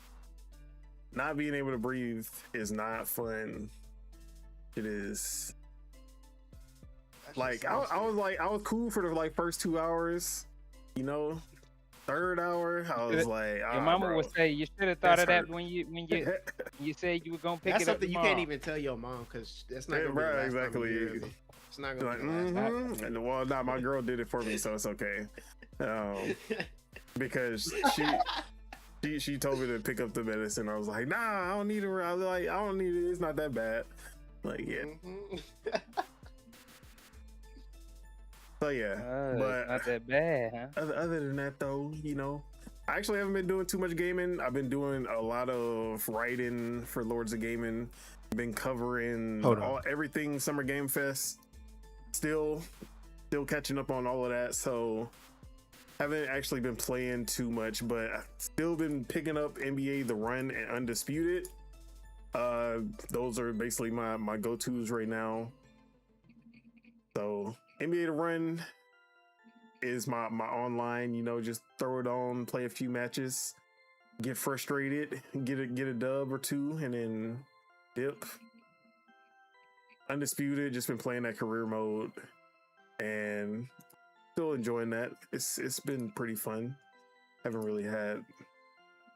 Not being able to breathe is not fun. It is like I was cool for the like first 2 hours, you know. Third hour, I was like, Your mama would say you should have thought That's of that hurt. when you said you were gonna pick That's it up something you tomorrow. can't even tell your mom because that's not Yeah, gonna be the bro, last time you exactly. hear it. It's not gonna like, be the last time. And well, nah, my girl did it for me, so it's okay. because she told me to pick up the medicine. I was like, nah, I don't need it. I was like, I don't need it. It's not that bad. Like, yeah. So yeah, but not that bad, huh? Other than that, though, you know, I actually haven't been doing too much gaming. I've been doing a lot of writing for Lords of Gaming. Been covering everything Summer Game Fest. Still catching up on all of that. So haven't actually been playing too much, but I've still been picking up NBA The Run and Undisputed. Those are basically my go-tos right now. So NBA The Run is my online, you know, just throw it on, play a few matches, get frustrated, get a dub or two, and then dip. Undisputed, just been playing that career mode and still enjoying that. It's been pretty fun. Haven't really had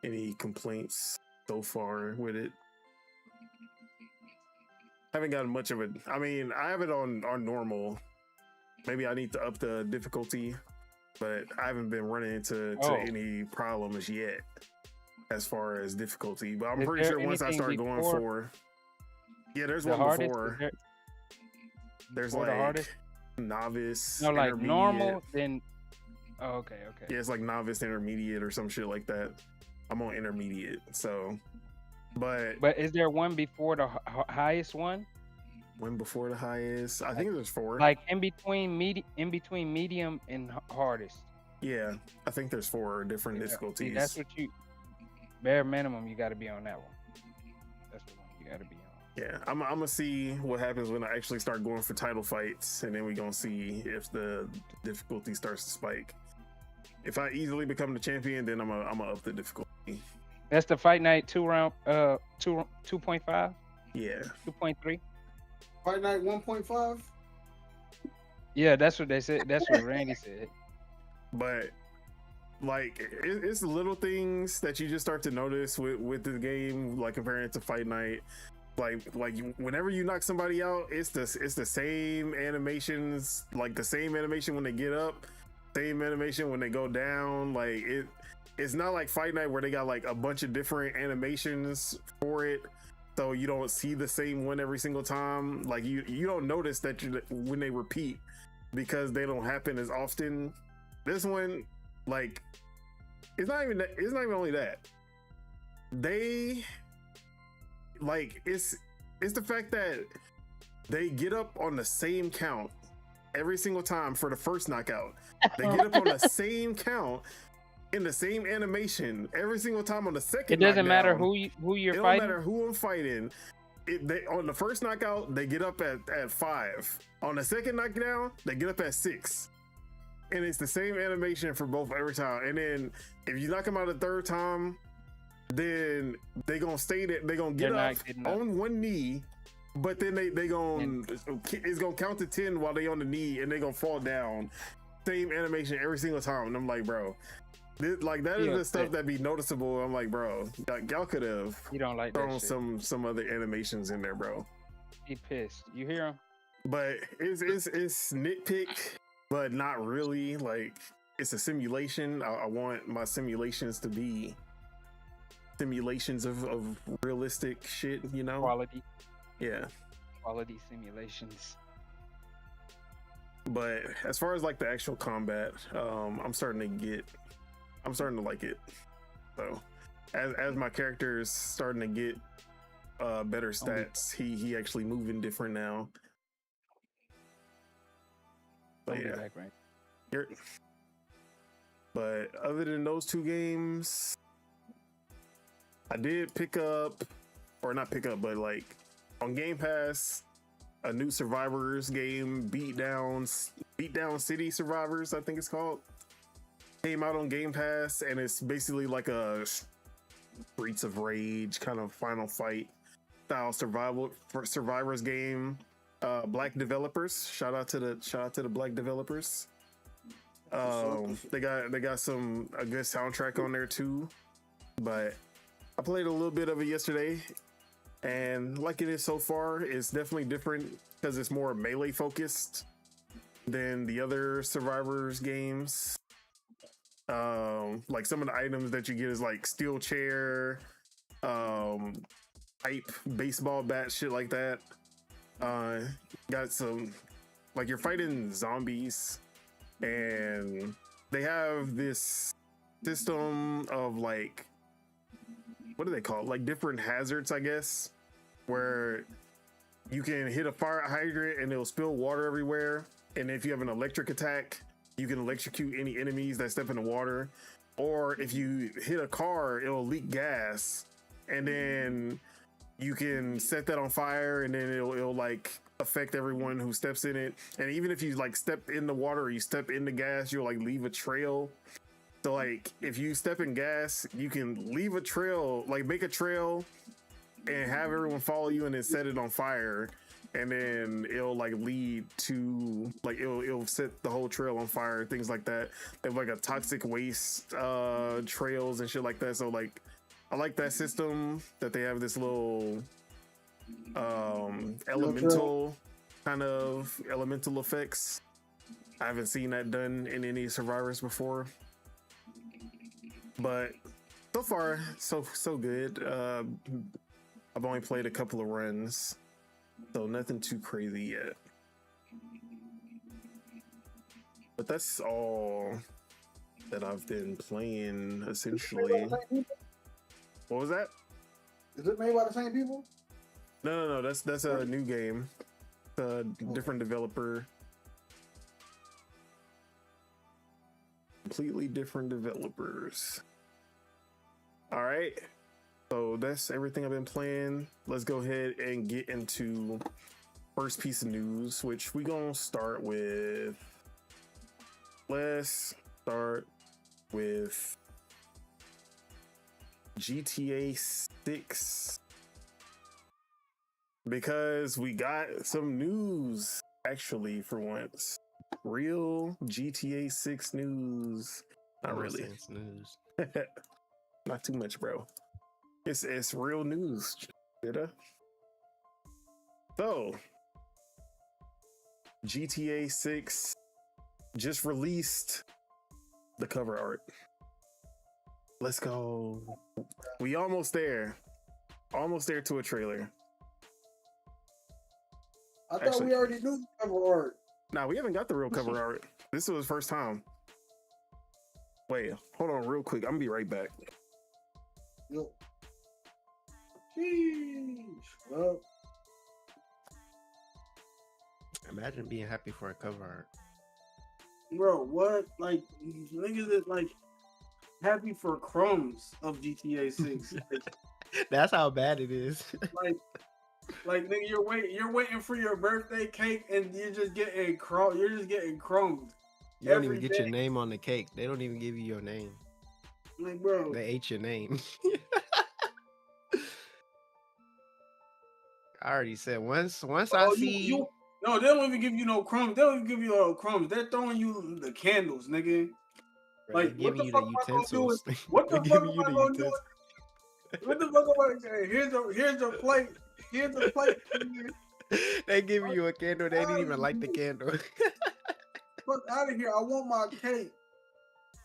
any complaints so far with it. Haven't gotten much of it. I mean, I have it on normal. Maybe I need to up the difficulty, but I haven't been running into any problems yet as far as difficulty. But I'm pretty sure once I start going for, there's one before. There's like the novice, like normal, then okay. Yeah, it's like novice, intermediate, or some shit like that. I'm on intermediate, so. But is there one before the highest one? One before the highest? I think there's 4. Like in between medium and hardest. Yeah, I think there's 4 different difficulties. See, that's what bare minimum you got to be on that one. That's the one you got to be on. Yeah, I'm gonna see what happens when I actually start going for title fights, and then we're gonna see if the difficulty starts to spike. If I easily become the champion, then I'm gonna up the difficulty. That's the Fight Night 2.5? Yeah. 2.3? Fight Night 1.5? Yeah, that's what they said. That's what Randy said. But like, it's the little things that you just start to notice with the game, like comparing it to Fight Night. Like whenever you knock somebody out, it's the same animations, like the same animation when they get up, same animation when they go down. Like it's not like Fight Night where they got like a bunch of different animations for it, so you don't see the same one every single time. Like you don't notice that when they repeat because they don't happen as often. This one, like, it's not even only that. They like it's the fact that they get up on the same count every single time for the first knockout. They get up on the same count in the same animation every single time on the second. It doesn't knockdown. matter who you're it fighting. Don't matter who I'm fighting. They on the first knockout they get up at 5. On the second knockdown they get up at 6. And it's the same animation for both every time. And then if you knock them out the third time, then they gonna stay there. They gonna get up on one knee, but then it's gonna count to 10 while they on the knee, and they gonna fall down. Same animation every single time. And I'm like, bro, that is the stuff that be noticeable. I'm like, bro, y'all could have thrown some other animations in there, bro. He pissed. You hear him? But it's nitpick. But not really. Like, it's a simulation. I want my simulations to be simulations of realistic shit, you know? Quality. Yeah. Quality simulations. But as far as like the actual combat, I'm starting to like it. So as my character is starting to get better stats, he actually moving different now. But yeah. Back, right? But other than those 2 games, I did pick up, or not pick up, but like on Game Pass, a new Survivors game, Beatdown City Survivors, I think it's called. Came out on Game Pass, and it's basically like a Streets of Rage kind of Final Fight style Survivors game. Black developers. Shout out to the Black developers. They got a good soundtrack on there too. But I played a little bit of it yesterday, and like it is so far, it's definitely different because it's more melee focused than the other Survivors games. Like some of the items that you get is like steel chair, pipe, baseball bat, shit like that. Got some, like, you're fighting zombies, and they have this system of, like, what do they call it? Like different hazards, I guess, where you can hit a fire hydrant and it'll spill water everywhere. And if you have an electric attack, you can electrocute any enemies that step in the water. Or if you hit a car, it'll leak gas, and then you can set that on fire, and then it'll like affect everyone who steps in it. And even if you like step in the water or you step in the gas, you'll like leave a trail. So like if you step in gas, you can leave a trail, like make a trail and have everyone follow you and then set it on fire. And then it'll like lead to like it'll set the whole trail on fire, things like that. They have like a toxic waste trails and shit like that. So like I like that system that they have this little elemental kind of elemental effects. I haven't seen that done in any Survivors before, but so far so good. I've only played a couple of runs, so nothing too crazy yet. But that's all that I've been playing, essentially. What was that? Is it made by the same people? No. That's a new game. A different developer. Completely different developers. All right. So that's everything I've been playing. Let's go ahead and get into first piece of news, which we're gonna start with. Let's start with GTA 6, because we got some news actually for once. Real GTA 6 news. Not really. News. Not too much, bro. It's real news, Jada. So, GTA 6 just released the cover art. Let's go. We almost there. Almost there to a trailer. I thought we already knew the cover art. Nah, we haven't got the real cover art. This was first time. Wait, hold on real quick. I'm gonna be right back. Yo. Sheesh. Well, Imagine being happy for a cover art. bro, what? Like, niggas is like happy for crumbs of GTA 6. That's how bad it is. like nigga, you're waiting for your birthday cake and you're just getting crumbed. You don't every even get day. your name on the cake. They don't even give you your name. Like, bro, They ate your name. I already said once I see. no, they don't even give you no crumbs. They don't even give you no crumbs. They're throwing you the candles, nigga. Bro, Like, they're what giving the you fuck the am I gonna do utensils. What the They're fuck giving am you I the gonna do? utensils. What the fuck am I saying? Here's your plate. Here's the plate. They give you a candle. They didn't even light the candle. Fuck out of here. I want my cake.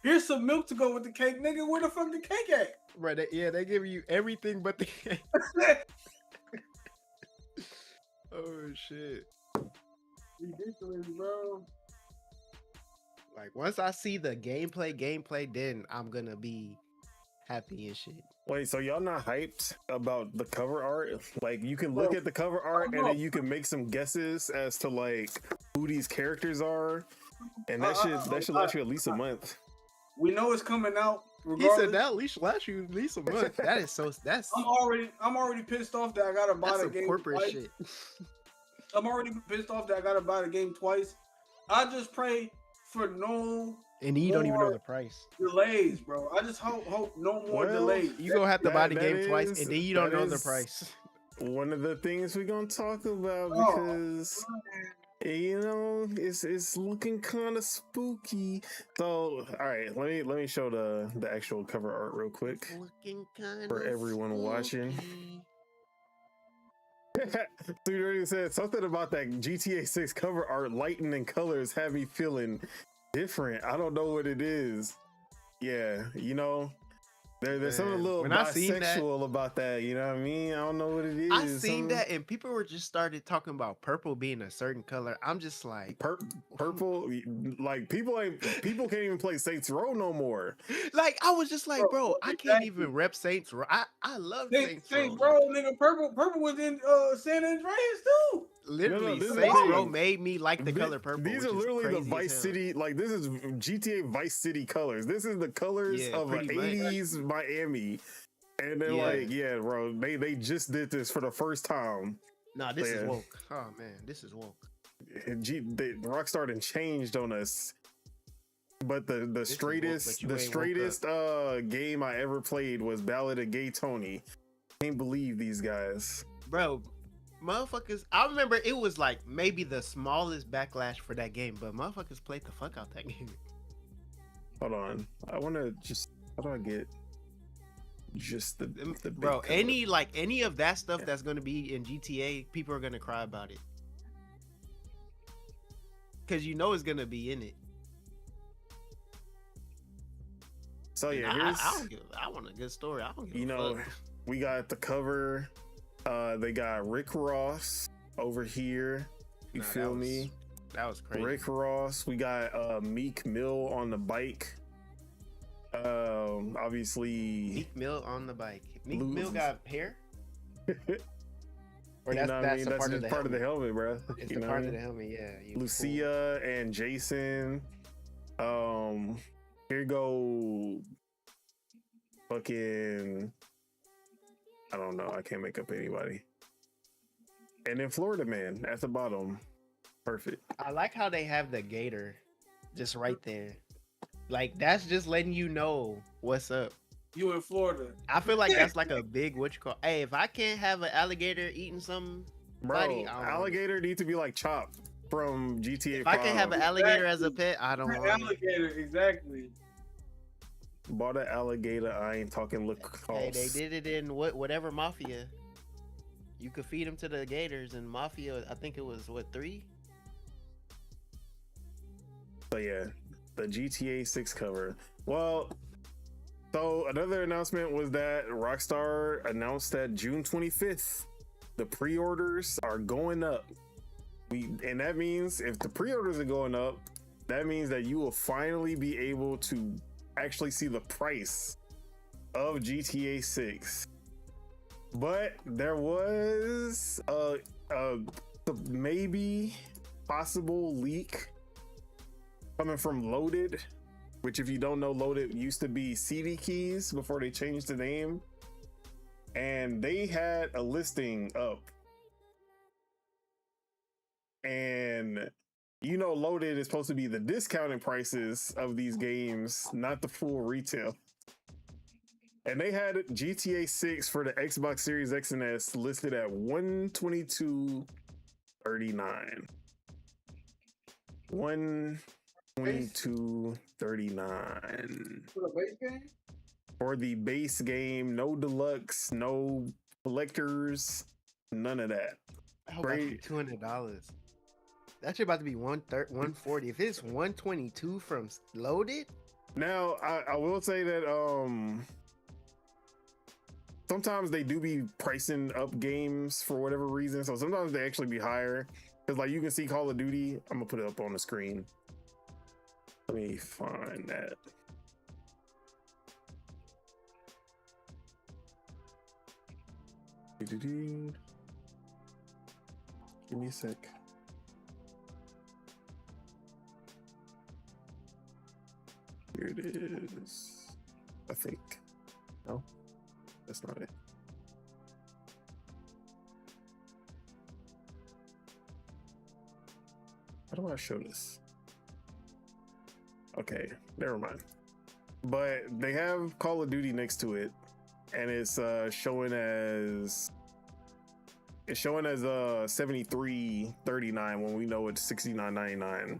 Here's some milk to go with the cake, nigga. Where the fuck the cake at? Right? They give you everything but the cake. Oh shit! Ridiculous, bro. Like once I see the gameplay, then I'm gonna be happy and shit. Wait, so y'all not hyped about the cover art? Like, you can look at the cover art and then you can make some guesses as to like who these characters are, and that should last you at least a month. We know it's coming out. He Regardless. said that last you at least a month. That is so. That's I'm already pissed off that I gotta buy that's the some game corporate twice. shit. I'm already pissed off that I gotta buy the game twice. I just pray for no And you don't even know more the price. delays, bro. I just hope no more Well, delays. You gonna have to buy the That game twice, is- and then you don't that know the is price. One of the things we're gonna talk about, Oh, because you know it's looking kind of spooky. So, all right, let me show the actual cover art real quick for everyone watching. So you already said something about that GTA 6 cover art, lighting and colors have me feeling different. I don't know what it is. Yeah, you know, there's something a Man, little when I seen that, bisexual about that. You know what I mean? I don't know what it is. I seen Some that, and people were just started talking about purple being a certain color. I'm just like, purple, like people can't even play Saints Row no more. like I was just like, bro, I can't exactly. even rep Saints Row. I love Saints Row. Saints Like, Row, nigga, purple was in San Andreas too. literally, this is the Saints thing. Row made me like the Thi- color purple. These which are is literally the crazy as Vice hell. City, like this is GTA Vice City colors. This is the colors Yeah, of an pretty much. 80s Miami. And they're Yeah. like, yeah, bro, they just did this for the first time. Nah, this is Yeah. woke. Oh man, this is woke. Rockstar done changed on us. But the is woke, straightest but you the ain't woke straightest game I ever played was Ballad of Gay Tony. Can't believe these guys. Bro, motherfuckers, I remember it was like maybe the smallest backlash for that game, but motherfuckers played the fuck out that game. Hold on. I wanna just how do I get just the big Bro, color? any of that stuff that's gonna be in GTA, people are gonna cry about it. Cause you know it's gonna be in it. So And yeah, I want a good story. I don't give you a know, fuck. we got the cover. They got Rick Ross over here. You Nah, feel me? That was crazy. Rick Ross. We got Meek Mill on the bike. Obviously Meek Mill on the bike. Meek Lu- Mill got hair? Or you that's, know what I that's mean? a That's part of just the part of the helmet. helmet, bro. It's You the know part what I of the mean? helmet, yeah. You fool. Lucia and Jason. Here go fucking I don't know. I can't make up anybody. And then Florida Man at the bottom. Perfect. I like how they have the gator just right there. Like that's just letting you know what's up. You in Florida. I feel like that's like a big Hey, if I can't have an alligator eating something, Bro, buddy, I don't want it. alligator need to be like Chop from GTA 5. If I can have an alligator as a pet, I don't An want it. alligator, exactly. Bought an alligator, I ain't talking look Hey, they did it in whatever Mafia. You could feed them to the gators in Mafia. I think it was 3. So yeah, the GTA 6 cover. Well, so another announcement was that Rockstar announced that June 25th, the pre-orders are going up. And that means if the pre-orders are going up, that means that you will finally be able to actually see the price of GTA 6. But there was a maybe possible leak coming from Loaded, which if you don't know, Loaded used to be CD Keys before they changed the name. And they had a listing up. And you know, Loaded is supposed to be the discounted prices of these games, not the full retail. And they had GTA 6 for the Xbox Series X and S listed at $122.39. $122.39 For the base game? for the base game. No deluxe, no collectors, none of that. How about $200? That shit about to be 140. If it's 122 from Loaded, Now I will say that sometimes they do be pricing up games for whatever reason. So sometimes they actually be higher. Because like you can see Call of Duty. I'm gonna put it up on the screen. Let me find that. Give me a sec. Here it is. I think. No, that's not it. How do I show this? Okay, never mind. But they have Call of Duty next to it, and it's showing as $73.39 when we know it's $69.99.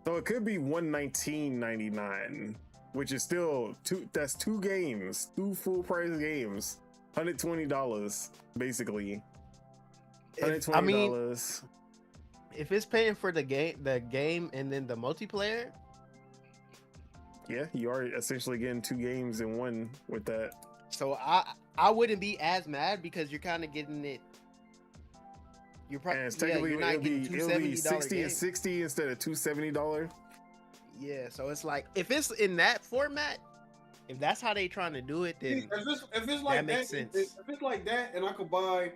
So it could be $119.99, which is still that's two games, two full price games, $120 basically. $120. I mean, if it's paying for the game and then the multiplayer, Yeah, you are essentially getting 2 games in one with that. So I wouldn't be as mad because you're kind of getting it. You're And probably it's technically you're not getting it'll be $270 60 and games. 60 instead of $270. Yeah, so it's like if it's in that format, if that's how they trying to do it, then If it's like makes that, sense. if it's like that, and I could buy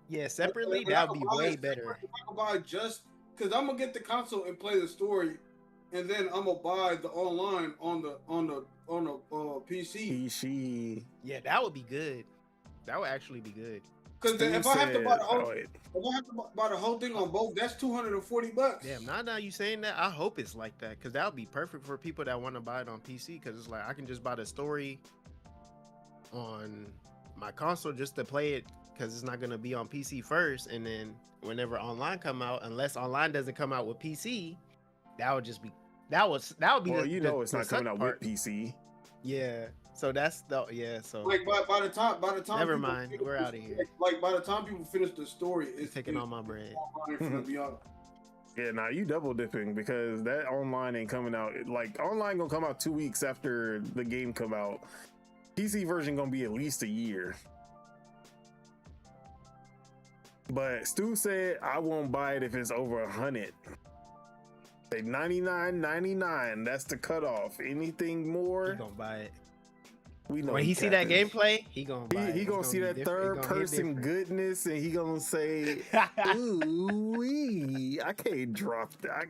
yeah, separately and I that could would be buy way it better. separate, I could buy just because I'm gonna get the console and play the story, and then I'm gonna buy the online on the PC. PC. Yeah, that would be good. That would actually be good. Because Stu if I have to buy the said- whole, oh, wait. if I have to buy the whole thing on both, that's $240. Damn, now you saying that, I hope it's like that because that would be perfect for people that want to buy it on PC. Because it's like I can just buy the story on my console just to play it because it's not gonna be on PC first, and then whenever online come out, unless online doesn't come out with PC, that would just be that would be. Well, the, it's the not coming suck out part. with PC. Yeah, so that's the So Like by the time never people mind, finish we're the outta here. story- Like by the time people finish the story, it's taking all my bread. online finna be out. Yeah, nah, you double dipping because that online ain't coming out. Like online gonna come out 2 weeks after the game come out. PC version gonna be at least a year. But Stu said I won't buy it if it's over 100. Say $99.99. That's the cutoff. Anything He more, gonna buy it. we know. When he see that capping. gameplay, he gonna buy it. He It's gonna see be that different. It's third gonna hit person different. goodness, and he gonna say, "Ooh wee, I can't drop that."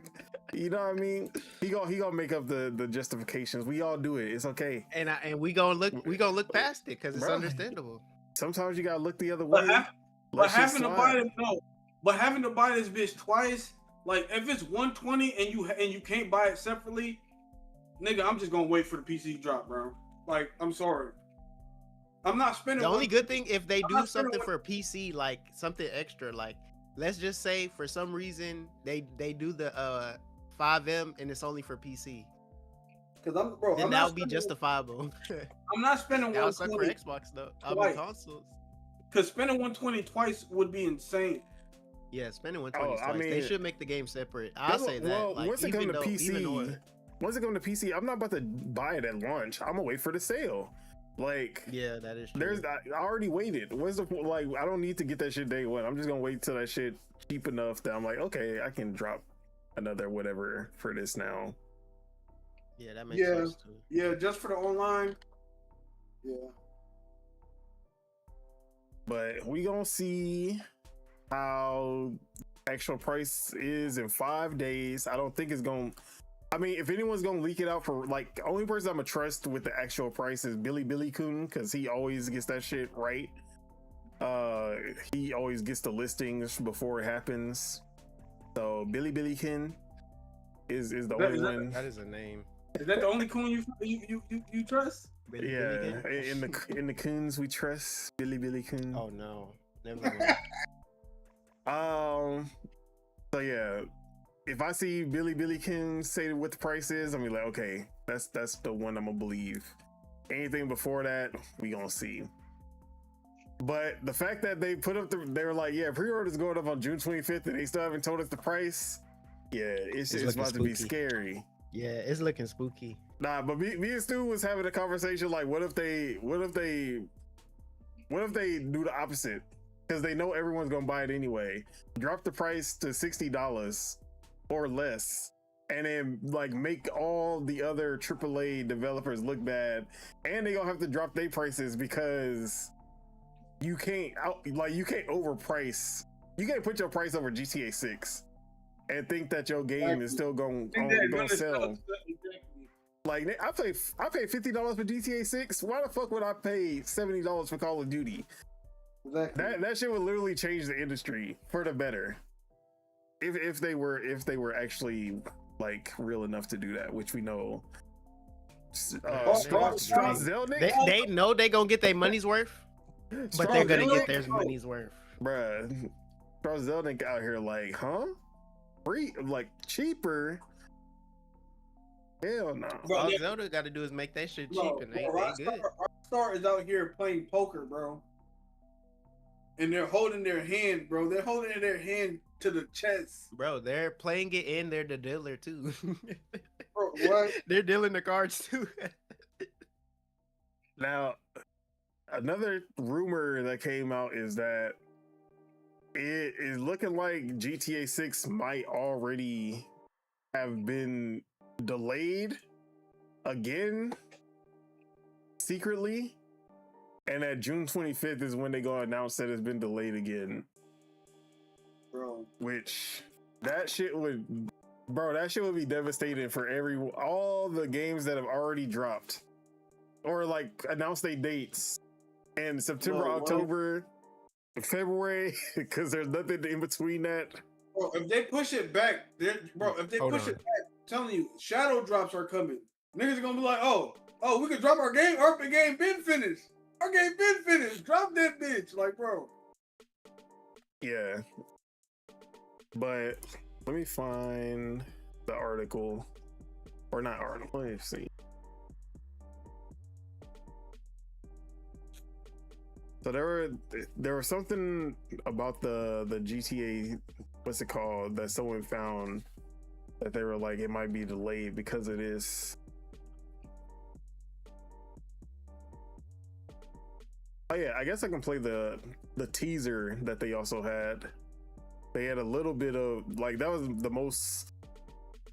You know what I mean? He gonna make up the justifications. We all do it. It's okay. And we gonna look past it because it's Bruh. understandable. Sometimes you gotta look the other But way. But Let shit having to buy slide. it, no. But having to buy this bitch twice, like if it's 120 and you can't buy it separately, nigga, I'm just gonna wait for the PC drop, bro. Like, I'm sorry. I'm not spending. The only good thing if they I'm do not spending something for PC, like something extra, like let's just say for some reason they do the 5M and it's only for PC, Because then I'm that not would be spending, justifiable. I'm not spending That would suck for 120 Xbox though. I mean Twice. consoles. because spending 120 twice would be insane. Yeah, spending 120 I twice. mean- they should make the game separate. I'll say that. Well, Like, once it even comes to though, even PC, though, once it comes to PC, I'm not about to buy it at launch. I'm gonna wait for the sale. Like, yeah, that is true. I already waited. What's the like? I don't need to get that shit day one. I'm just gonna wait till that shit cheap enough that I'm like, okay, I can drop another whatever for this now. Yeah, that makes Yeah. sense too. Yeah, just for the online. Yeah. But we gonna see how actual price is in 5 days. I don't think it's gonna. I mean, if anyone's gonna leak it out for like, only person I'm gonna trust with the actual price is Billy Kun because he always gets that shit right. He always gets the listings before it happens. So Billy Kun is the That- only is that- one. That is a name. Is that the only coon you trust? Billy Yeah, King? in the Kuns we trust Billy Kun. Oh no, never mind. So yeah, if I see Billy Kim say what the price is, I'm gonna be like, okay, that's the one I'm gonna believe. Anything before that, we gonna see. But the fact that they put up they were like, yeah, pre-order's going up on June 25th, and they still haven't told us the price. Yeah, it's looking about to be spooky. scary. Yeah, it's looking spooky. Nah, but me and Stu was having a conversation like, what if they do the opposite? Because they know everyone's gonna buy it anyway. Drop the price to $60 or less, and then like make all the other AAA developers look bad, and they gonna have to drop their prices because you can't overprice. You can't put your price over GTA 6 and think that your game is still gonna sell. Like I paid $50 for GTA 6. Why the fuck would I pay $70 for Call of Duty? Exactly. That shit would literally change the industry for the better. If they were actually like real enough to do that, which we know. Strauss Zelnick, They know they gonna get their money's worth, but they're gonna get their money's worth. bruh. Strauss Zelnick out here like, huh? Free, like cheaper? Hell no. Bro, All yeah. Zelda got to do is make that shit cheap, No, and they Rockstar, good. Rockstar is out here playing poker, bro. And they're holding their hand, bro. They're holding their hand to the chest. Bro, they're playing it in. They're the dealer too. Bro, What? They're dealing the cards too. Now, another rumor that came out is that it is looking like GTA 6 might already have been delayed again secretly, and that June 25th is when they gonna announce that it's been delayed again. Bro. Which that shit would be devastating for all the games that have already dropped or like announced their dates in September, Bro, what? October, February, because there's nothing in between that. Bro, if they push it back, it back, I'm telling you, shadow drops are coming. Niggas are gonna be like, oh, we can drop our game. Our game been finished. Our game been finished. Drop that bitch. Like, bro. Yeah. But let me find the article. Or not article. Let me see. So there was something about the GTA, what's it called, that someone found that they were like, it might be delayed because it is. Oh yeah, I guess I can play the teaser that they also had. They had a little bit of like, that was the most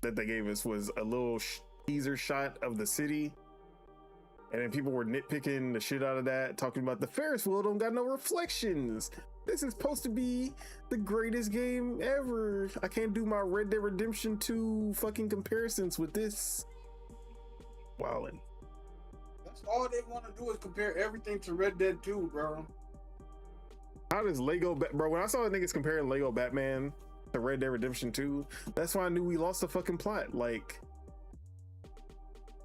that they gave us, was a little teaser shot of the city. And then people were nitpicking the shit out of that, talking about the Ferris wheel don't got no reflections. This is supposed to be the greatest game ever. I can't do my Red Dead Redemption 2 fucking comparisons with this. Wowin'. That's all they want to do is compare everything to Red Dead 2, bro. How does bro, when I saw the niggas comparing Lego Batman to Red Dead Redemption 2, that's why I knew we lost the fucking plot. Like,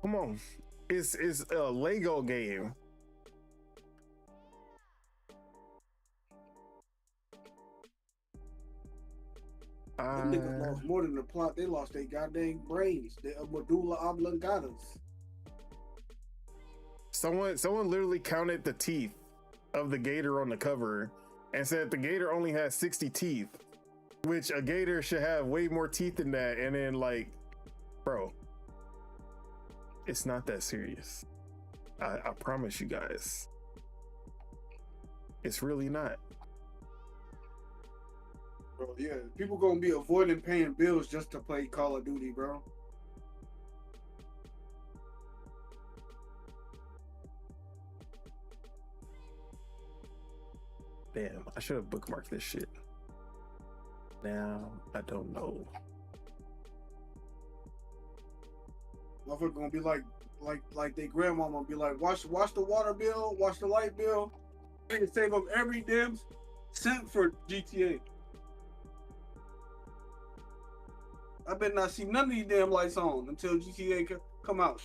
come on. It's a Lego game. Them niggas lost more than the plot. They lost their goddamn brains. Their medulla oblongatas. Someone literally counted the teeth of the gator on the cover and said the gator only has 60 teeth, which a gator should have way more teeth than that. And then like, bro, it's not that serious. I promise you guys. It's really not. Bro, yeah. People gonna be avoiding paying bills just to play Call of Duty, bro. Damn, I should have bookmarked this shit. Now, I don't know. Motherfucker gonna be like their grandmama be like, watch the water bill, watch the light bill. They can save up every damn cent for GTA. I better not see none of these damn lights on until GTA come out.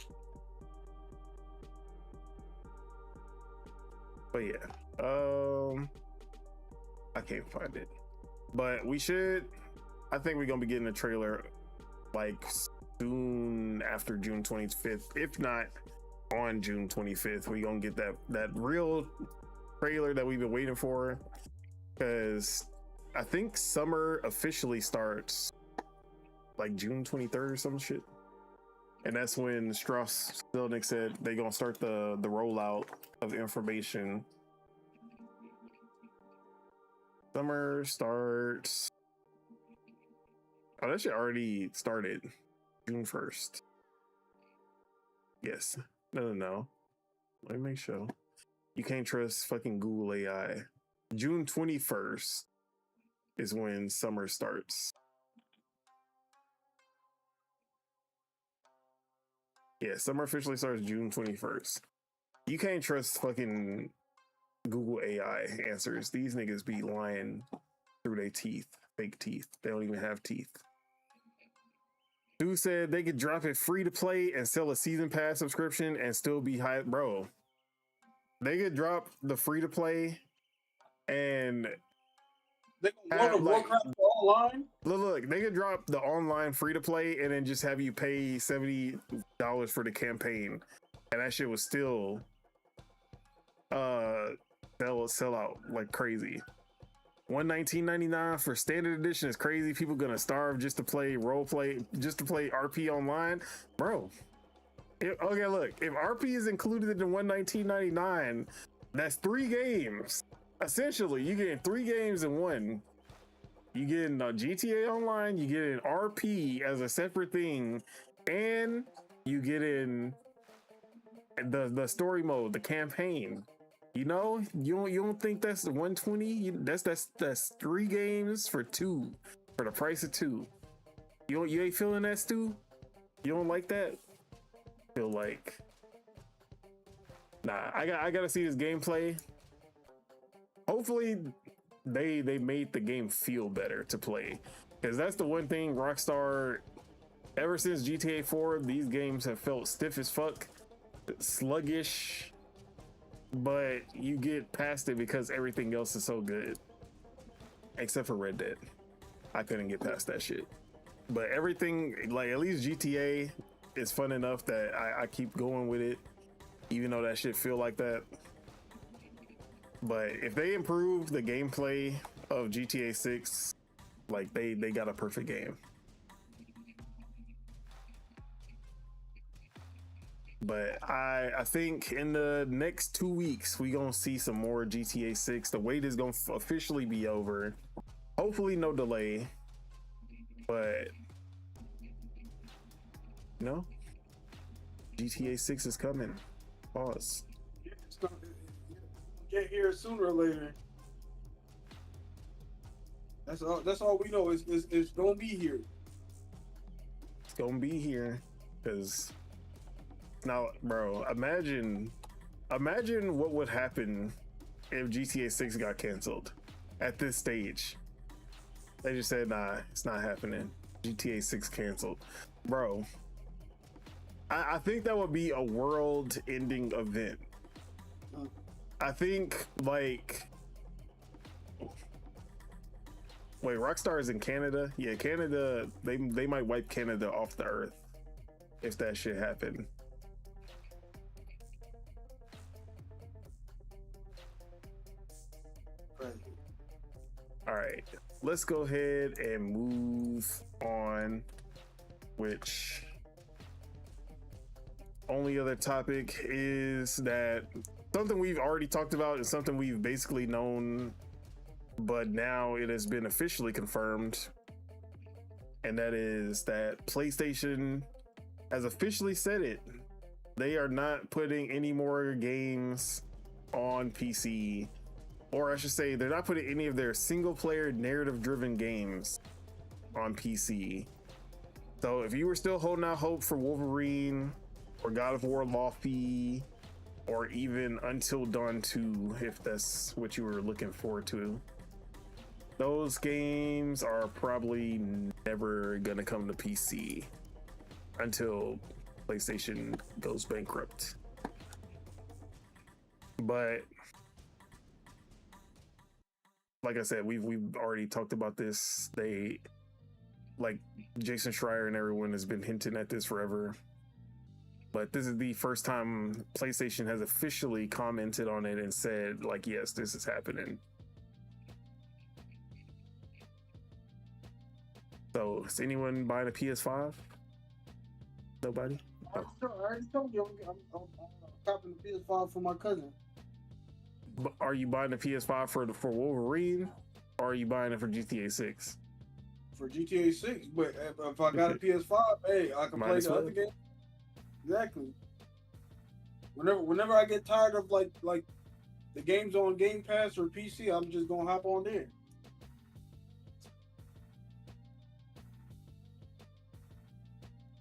But yeah, I can't find it. But I think we're gonna be getting a trailer like soon after June 25th. If not on June 25th, we're gonna get that real trailer that we've been waiting for. Because I think summer officially starts like June 23rd or some shit. And that's when Strauss Zelnick said they're gonna start the rollout of information. Summer starts. Oh, that shit already started. June 1st. Yes. No. Let me make sure. You can't trust fucking Google AI. June 21st is when summer starts. Yeah, summer officially starts June 21st. You can't trust fucking Google AI answers. These niggas be lying through their teeth. Fake teeth. They don't even have teeth. Dude said they could drop it free to play and sell a season pass subscription and still be high. Bro, they could drop the free to play and they gonna go to Warcraft online. Look, they could drop the online free to play and then just have you pay $70 for the campaign, and that shit was still sell out like crazy. $119.99 for standard edition is crazy. People gonna starve just to play role play, just to play RP online, bro. Okay, look, if RP is included in the $119.99, that's 3 games. Essentially, you getting 3 games in one. You getting a GTA Online, you get an RP as a separate thing, and you get in the story mode, the campaign. You know, you don't think that's the 120? That's 3 games for 2, for the price of 2. You ain't feeling that, Stu? You don't like that? Feel like, nah. I gotta see this gameplay. Hopefully, they made the game feel better to play, because that's the one thing Rockstar. Ever since GTA 4, these games have felt stiff as fuck, sluggish. But you get past it because everything else is so good, except for Red Dead. I couldn't get past that shit. But everything, like at least GTA, is fun enough that I keep going with it, even though that shit feel like that. But if they improve the gameplay of GTA 6, like they got a perfect game. But I think in the next 2 weeks, we gonna see some more GTA 6. The wait is gonna officially be over. Hopefully no delay. But no, GTA 6 is coming. Pause. It's gonna get here sooner or later. That's all we know. It's gonna be here. It's gonna be here, because now, bro, imagine what would happen if GTA 6 got canceled at this stage. They just said, nah, it's not happening. GTA 6 canceled. Bro, I think that would be a world-ending event. I think, like, wait, Rockstar is in Canada? Yeah, Canada, they might wipe Canada off the earth if that shit happened. All right, let's go ahead and move on, which only other topic is that something we've already talked about and something we've basically known, but now it has been officially confirmed. And that is that PlayStation has officially said it. They are not putting any more games on PC. Or I should say, they're not putting any of their single-player narrative-driven games on PC. So if you were still holding out hope for Wolverine, or God of War Lofi, or even Until Dawn 2, if that's what you were looking forward to, those games are probably never gonna come to PC until PlayStation goes bankrupt. But like I said, we've already talked about this. They, like Jason Schreier and everyone, has been hinting at this forever. But this is the first time PlayStation has officially commented on it and said, like, yes, this is happening. So, is anyone buying a PS5? Nobody? I already told you I'm copping the PS5 for my cousin. But are you buying the PS5 for Wolverine, or are you buying it for GTA 6? For GTA 6, but if I got a PS5, hey, I can play the other game. Exactly. Whenever I get tired of like the games on Game Pass or PC, I'm just gonna hop on there.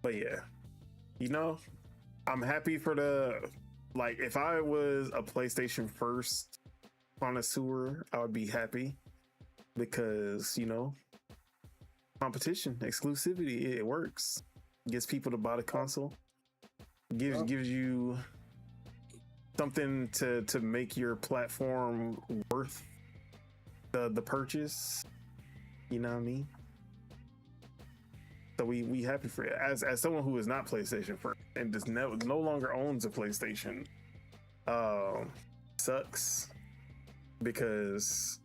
But yeah, you know, I'm happy for the, like, if I was a PlayStation first connoisseur, I would be happy because, you know, competition, exclusivity, it works. Gets people to buy the console. Gives you something to make your platform worth the purchase. You know what I mean? So we happy for it. As someone who is not PlayStation first and just no longer owns a PlayStation, sucks, because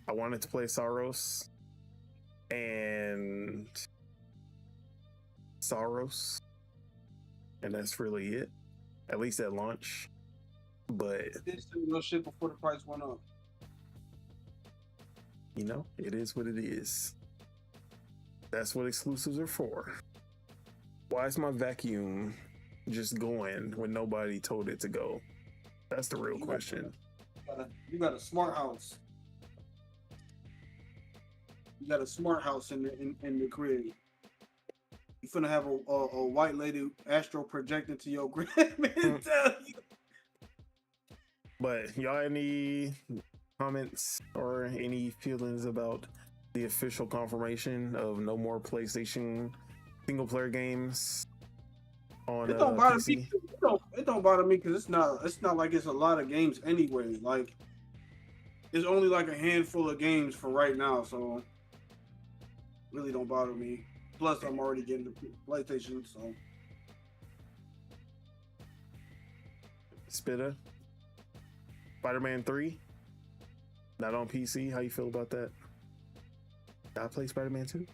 I wanted to play Soros and that's really it. At least at launch. But It's no shit before the price went up. you know, it is what it is. That's what exclusives are for. Why is my vacuum just going when nobody told it to go? That's the real question. You got a smart house. You got a smart house in the crib. You finna have a white lady astro projecting to your crib and tell you. But y'all any comments or any feelings about the official confirmation of no more PlayStation single player games on It don't bother PC? me. It don't bother me because it's not like it's a lot of games anyway. Like it's only like a handful of games for right now, so really don't bother me. Plus, I'm already getting the PlayStation, so. Spitta, Spider-Man 3, not on PC. How you feel about that? Did I play Spider-Man 2?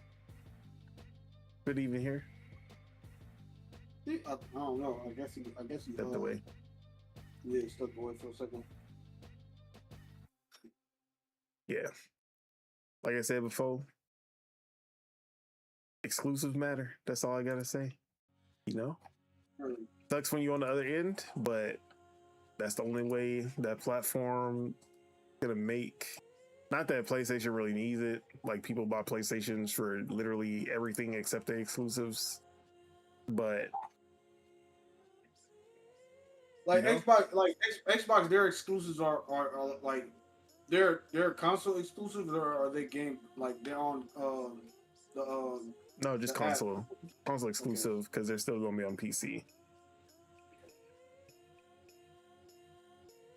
Good even here. I don't know. I guess he. Stepped away. Yeah, stepped away for a second. Yeah. Like I said before, exclusives matter. That's all I gotta say. You know? Sucks when you're on the other end, but that's the only way that platform gonna make. Not that PlayStation really needs it. Like people buy PlayStations for literally everything except the exclusives. But Like you know? Xbox, their exclusives are like they're console exclusives, or are they game like they're on the No, just the app? console exclusive because they're still gonna be on PC.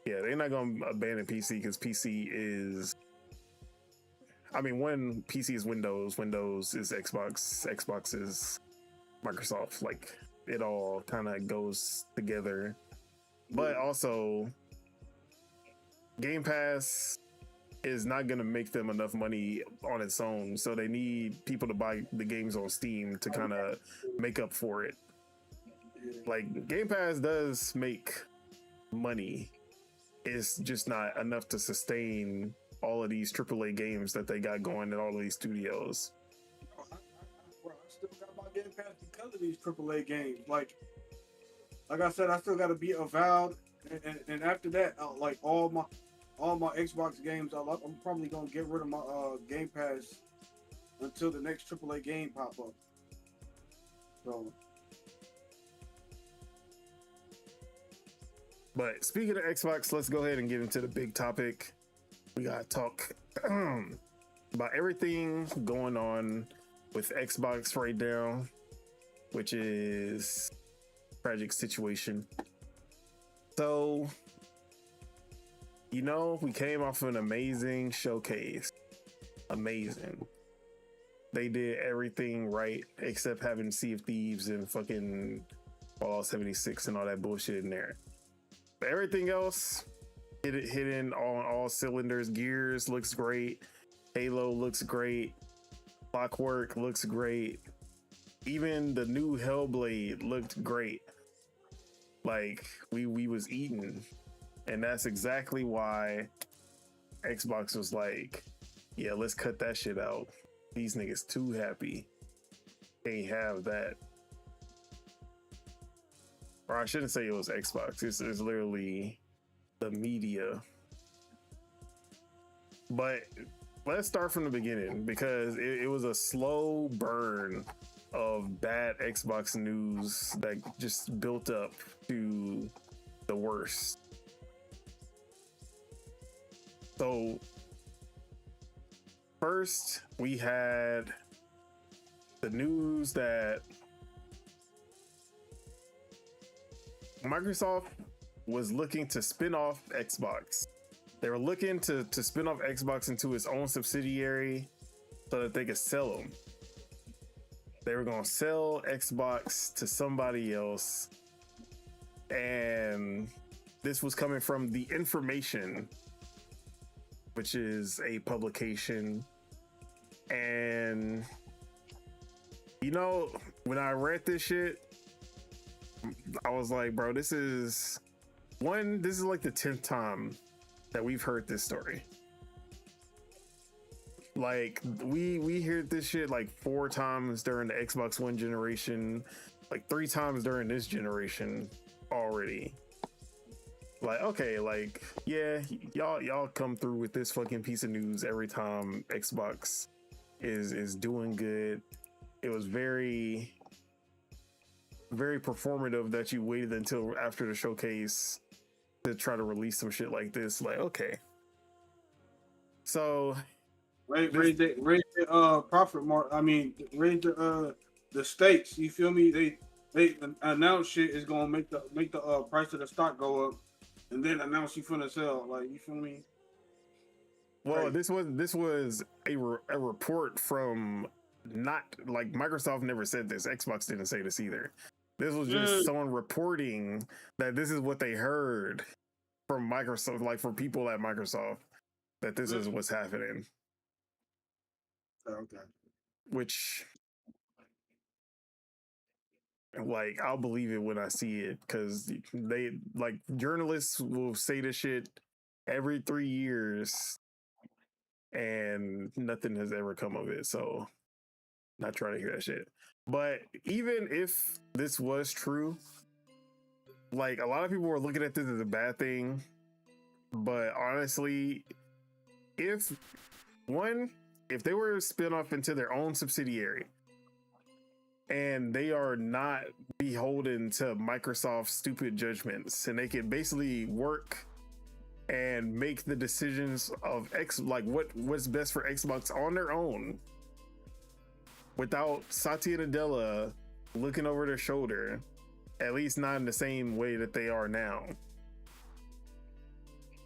Yeah, they're not gonna abandon PC because PC is. I mean, when PC is Windows is Xbox, Xbox is Microsoft. Like it all kind of goes together. But also, Game Pass is not going to make them enough money on its own. So they need people to buy the games on Steam to kind of make up for it. Like, Game Pass does make money. It's just not enough to sustain all of these AAA games that they got going in all of these studios. I still got my Game Pass because of these AAA games. Like I said, I still got to be Avowed, and after that, like all my Xbox games, I'm probably gonna get rid of my Game Pass until the next AAA game pop up. So, but speaking of Xbox, let's go ahead and get into the big topic. We gotta talk about everything going on with Xbox right now, which is tragic situation. So, you know, we came off an amazing showcase. Amazing. They did everything right except having Sea of Thieves and fucking Fallout 76 and all that bullshit in there. But everything else hitting on all cylinders. Gears looks great. Halo looks great. Clockwork looks great. Even the new Hellblade looked great. Like we was eating, and that's exactly why Xbox was like, yeah, let's cut that shit out. These niggas too happy. Can't have that. Or I shouldn't say it was Xbox. It's literally the media. But let's start from the beginning because it was a slow burn of bad Xbox news that just built up to the worst. So first we had the news that Microsoft was looking to spin off Xbox. They were looking to spin off Xbox into its own subsidiary so that they could sell them. They were going to sell Xbox to somebody else. And this was coming from the information which is a publication. And you know, when I read this shit, I was like, bro, this is like the 10th time that we've heard this story. Like we heard this shit like 4 times during the Xbox One generation, like 3 times during this generation already. Like, okay, like, yeah, y'all come through with this fucking piece of news every time Xbox is doing good. It was very, very performative that you waited until after the showcase to try to release some shit like this. Like, okay, so raise the profit mark. I mean, raise the stakes. You feel me? They announce shit is gonna make the price of the stock go up, and then announce you finna sell. Like, you feel me? Well, Right. this was a report from, not like Microsoft never said this. Xbox didn't say this either. This was just someone reporting that this is what they heard from Microsoft, like from people at Microsoft, that this is what's happening. Okay. Which, like, I'll believe it when I see it, because they, like, journalists will say this shit every 3 years and nothing has ever come of it. So not trying to hear that shit. But even if this was true, like, a lot of people were looking at this as a bad thing. But honestly, if they were to spin off into their own subsidiary and they are not beholden to Microsoft's stupid judgments, and they can basically work and make the decisions of what's best for Xbox on their own, without Satya Nadella looking over their shoulder, at least not in the same way that they are now.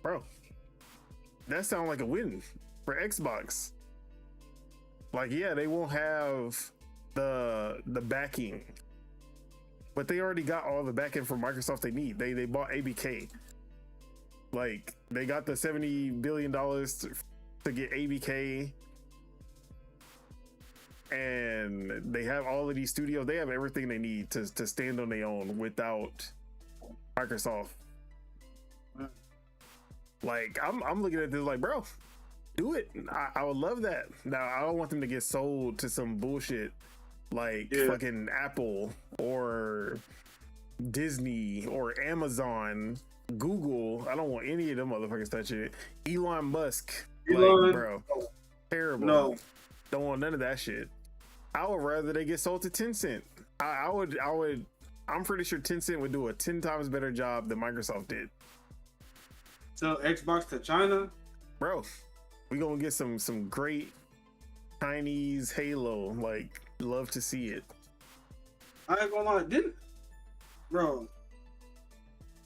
Bro, that sounds like a win for Xbox. Like, yeah, they won't have the backing, but they already got all the backing from Microsoft they need. They bought ABK. Like, they got the $70 billion to get ABK, and they have all of these studios. They have everything they need to stand on their own without Microsoft. Like, I'm looking at this like, bro, do it. I would love that. Now, I don't want them to get sold to some bullshit like fucking Apple or Disney or Amazon, Google. I don't want any of them motherfuckers touching it. Elon Musk, like, bro, terrible. No, don't want none of that shit. I would rather they get sold to Tencent. I would. I'm pretty sure Tencent would do a 10 times better job than Microsoft did. sell Xbox to China, bro. We gonna get some great Chinese Halo. Like, love to see it. I ain't gonna lie, bro?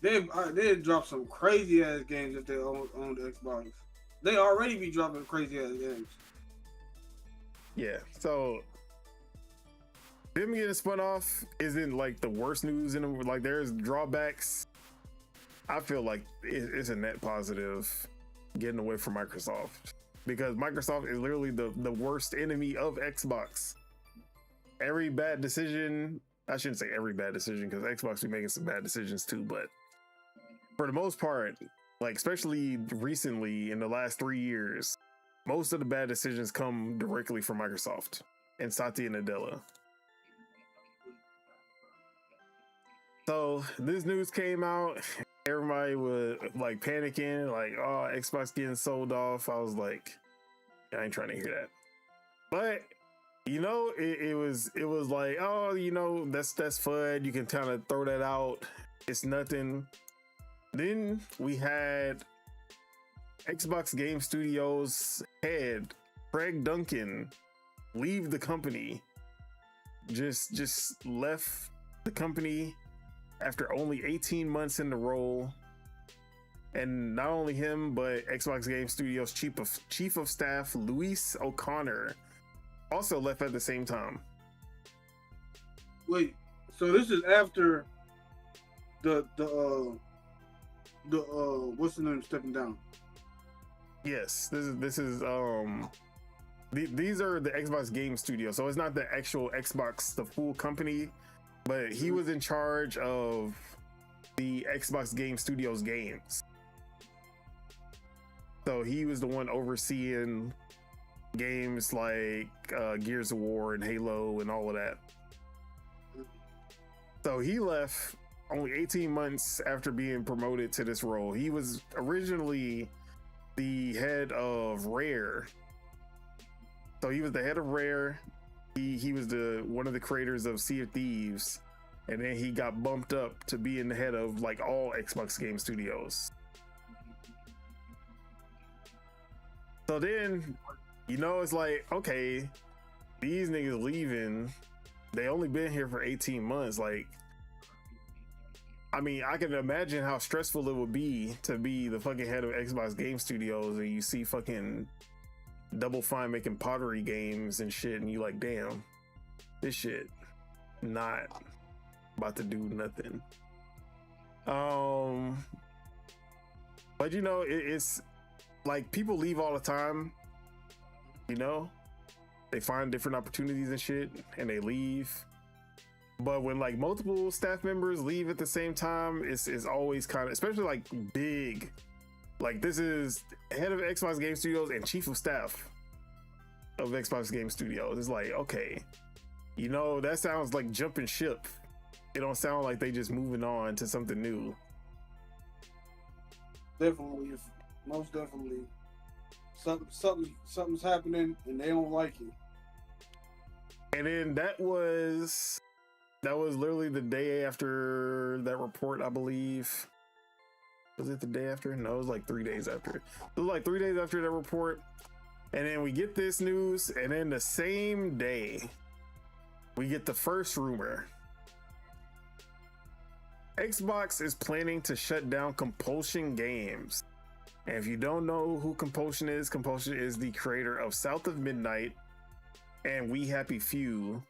They drop some crazy ass games if they own the Xbox. They already be dropping crazy ass games. Yeah, so them getting spun off isn't like the worst news in them. Like, there's drawbacks. I feel like it's a net positive getting away from Microsoft, because Microsoft is literally the worst enemy of Xbox. Every bad decision, I shouldn't say every bad decision, because Xbox be making some bad decisions too, but for the most part, like, especially recently in the last 3 years, most of the bad decisions come directly from Microsoft and Satya Nadella. So this news came out, everybody was like panicking, like, oh, Xbox getting sold off. I was like, I ain't trying to hear that. But you know, it was like, oh, you know, that's fun. You can kind of throw that out. It's nothing. Then we had Xbox Game Studios head Craig Duncan leave the company. Just left the company after only 18 months in the role. And not only him, but Xbox Game Studios chief of staff Luis O'Connor also left at the same time. Wait, so this is after the what's the name stepping down? Yes, this is these are the Xbox Game Studio, so it's not the actual Xbox, the full company, but he was in charge of the Xbox Game Studios games. So he was the one overseeing games like Gears of War and Halo and all of that. So he left only 18 months after being promoted to this role. He was originally the head of Rare. So he was the head of Rare. He was one of the creators of Sea of Thieves, and then he got bumped up to being the head of like all Xbox Game Studios. So then, it's like, okay, these niggas leaving. They only been here for 18 months. Like, I mean, I can imagine how stressful it would be to be the fucking head of Xbox Game Studios and you see fucking Double Fine making pottery games and shit, and you like, damn, this shit not about to do nothing. But it's like people leave all the time, they find different opportunities and shit and they leave. But when like multiple staff members leave at the same time, it's always kind of, especially like big, like this is head of Xbox Game Studios and chief of staff of Xbox Game Studios. It's like, okay, that sounds like jumping ship. It don't sound like they just moving on to something new. Definitely, most definitely, something's happening and they don't like it. And then that was literally the day after that report, I believe. Was it the day after? No, it was like 3 days after. It was like 3 days after that report. And then we get this news, and then the same day, we get the first rumor. Xbox is planning to shut down Compulsion Games. And if you don't know who Compulsion is the creator of South of Midnight and We Happy Few.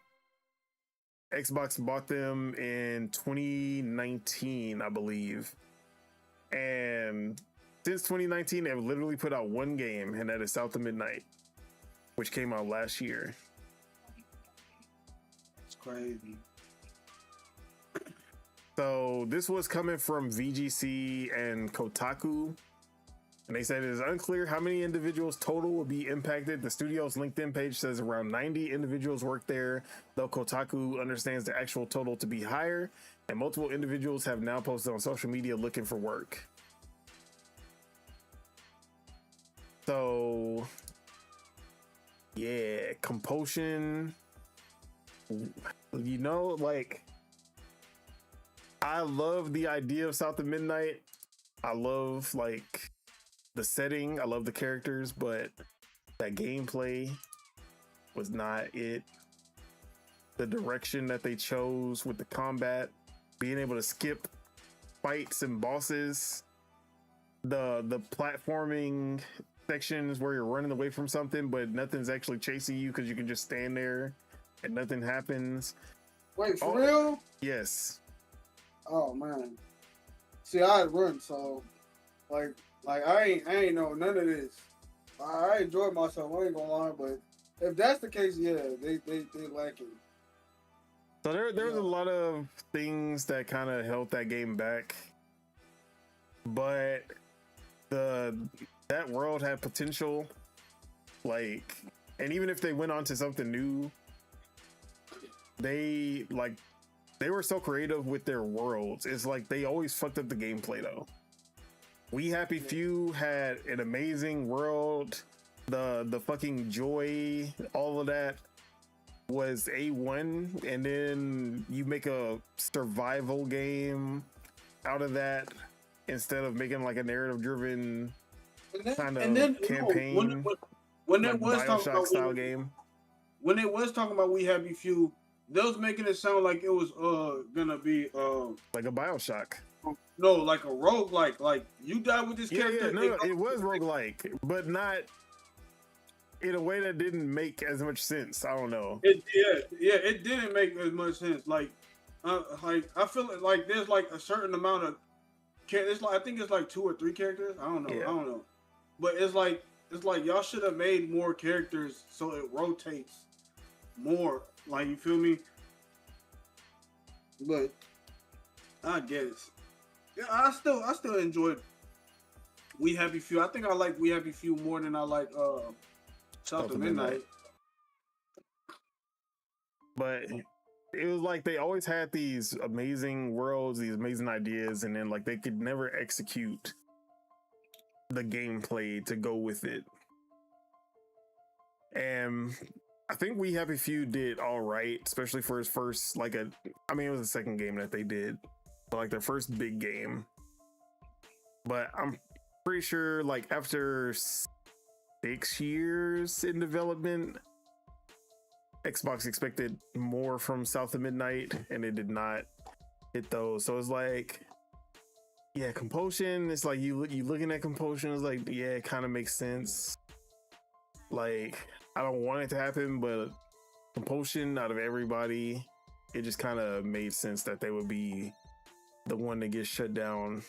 Xbox bought them in 2019, I believe. And since 2019, they've literally put out one game, and that is South of Midnight, which came out last year. It's crazy. So this was coming from VGC and Kotaku. And they said it is unclear how many individuals total will be impacted. The studio's LinkedIn page says around 90 individuals work there, though Kotaku understands the actual total to be higher. And multiple individuals have now posted on social media looking for work. So, yeah, Compulsion. Like, I love the idea of South of Midnight. I love, like, the setting. I love the characters, but that gameplay was not it. The direction that they chose with the combat, being able to skip fights and bosses, the platforming sections where you're running away from something, but nothing's actually chasing you because you can just stand there and nothing happens. Wait, for real? Yes. Oh man. See, I run, so like I ain't know none of this. I enjoyed myself, I ain't gonna lie, but if that's the case, yeah, they lacking. So there's a lot of things that kind of held that game back, but that world had potential, like, and even if they went on to something new, they were so creative with their worlds. It's like they always fucked up the gameplay though. We Happy Few had an amazing world. The fucking joy, all of that was A1, and then you make a survival game out of that instead of making like a narrative driven kind of campaign. When like it was talking about style game. When it was talking about We Happy Few, they was making it sound like it was gonna be like a BioShock. No, like a roguelike. Like you die with this character. No, it was roguelike, but not in a way that didn't make as much sense. I don't know. It didn't make as much sense. Like I feel like there's like a certain amount of characters. Like I think it's like 2 or 3 characters. I don't know. But it's like y'all should have made more characters so it rotates more. Like, you feel me? But I guess. Yeah, I still enjoyed We Happy Few. I think I like We Happy Few more than I like South of Midnight. But it was like they always had these amazing worlds, these amazing ideas, and then like they could never execute the gameplay to go with it. And I think We Happy Few did all right, especially for his first it was the second game that they did, but like their first big game. But I'm pretty sure like after 6 years in development, Xbox expected more from South of Midnight, and it did not hit those. So it's like, yeah, Compulsion. It's like you looking at Compulsion. It's like, yeah, it kind of makes sense. Like, I don't want it to happen, but Compulsion, out of everybody, it just kind of made sense that they would be the one that gets shut down.